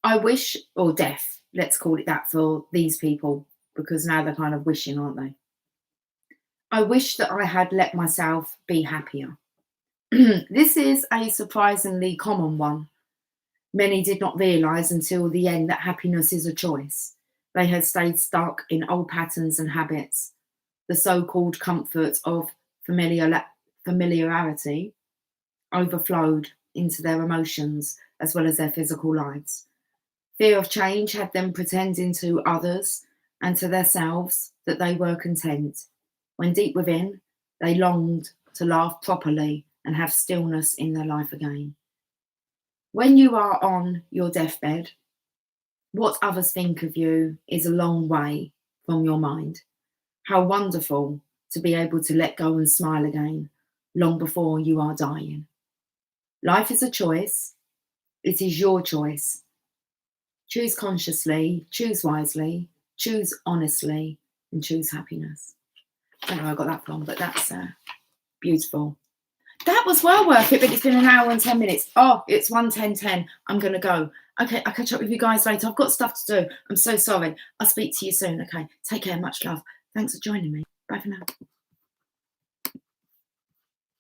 I wish, or death, let's call it that for these people, because now they're kind of wishing, aren't they? I wish that I had let myself be happier. This is a surprisingly common one. Many did not realise until the end that happiness is a choice. They had stayed stuck in old patterns and habits. The so-called comfort of familiarity overflowed into their emotions as well as their physical lives. Fear of change had them pretending to others and to themselves that they were content, when deep within they longed to laugh properly and have stillness in their life again. When you are on your deathbed, what others think of you is a long way from your mind. How wonderful to be able to let go and smile again long before you are dying. Life is a choice. It is your choice. Choose consciously, choose wisely, choose honestly, and choose happiness. I don't know where I got that from, but that's beautiful. That was well worth it, but it's been an hour and 10 minutes. Oh, it's 1:10:10. I'm going to go. Okay, I'll catch up with you guys later. I've got stuff to do. I'm so sorry. I'll speak to you soon. Okay, take care. Much love. Thanks for joining me. Bye for now.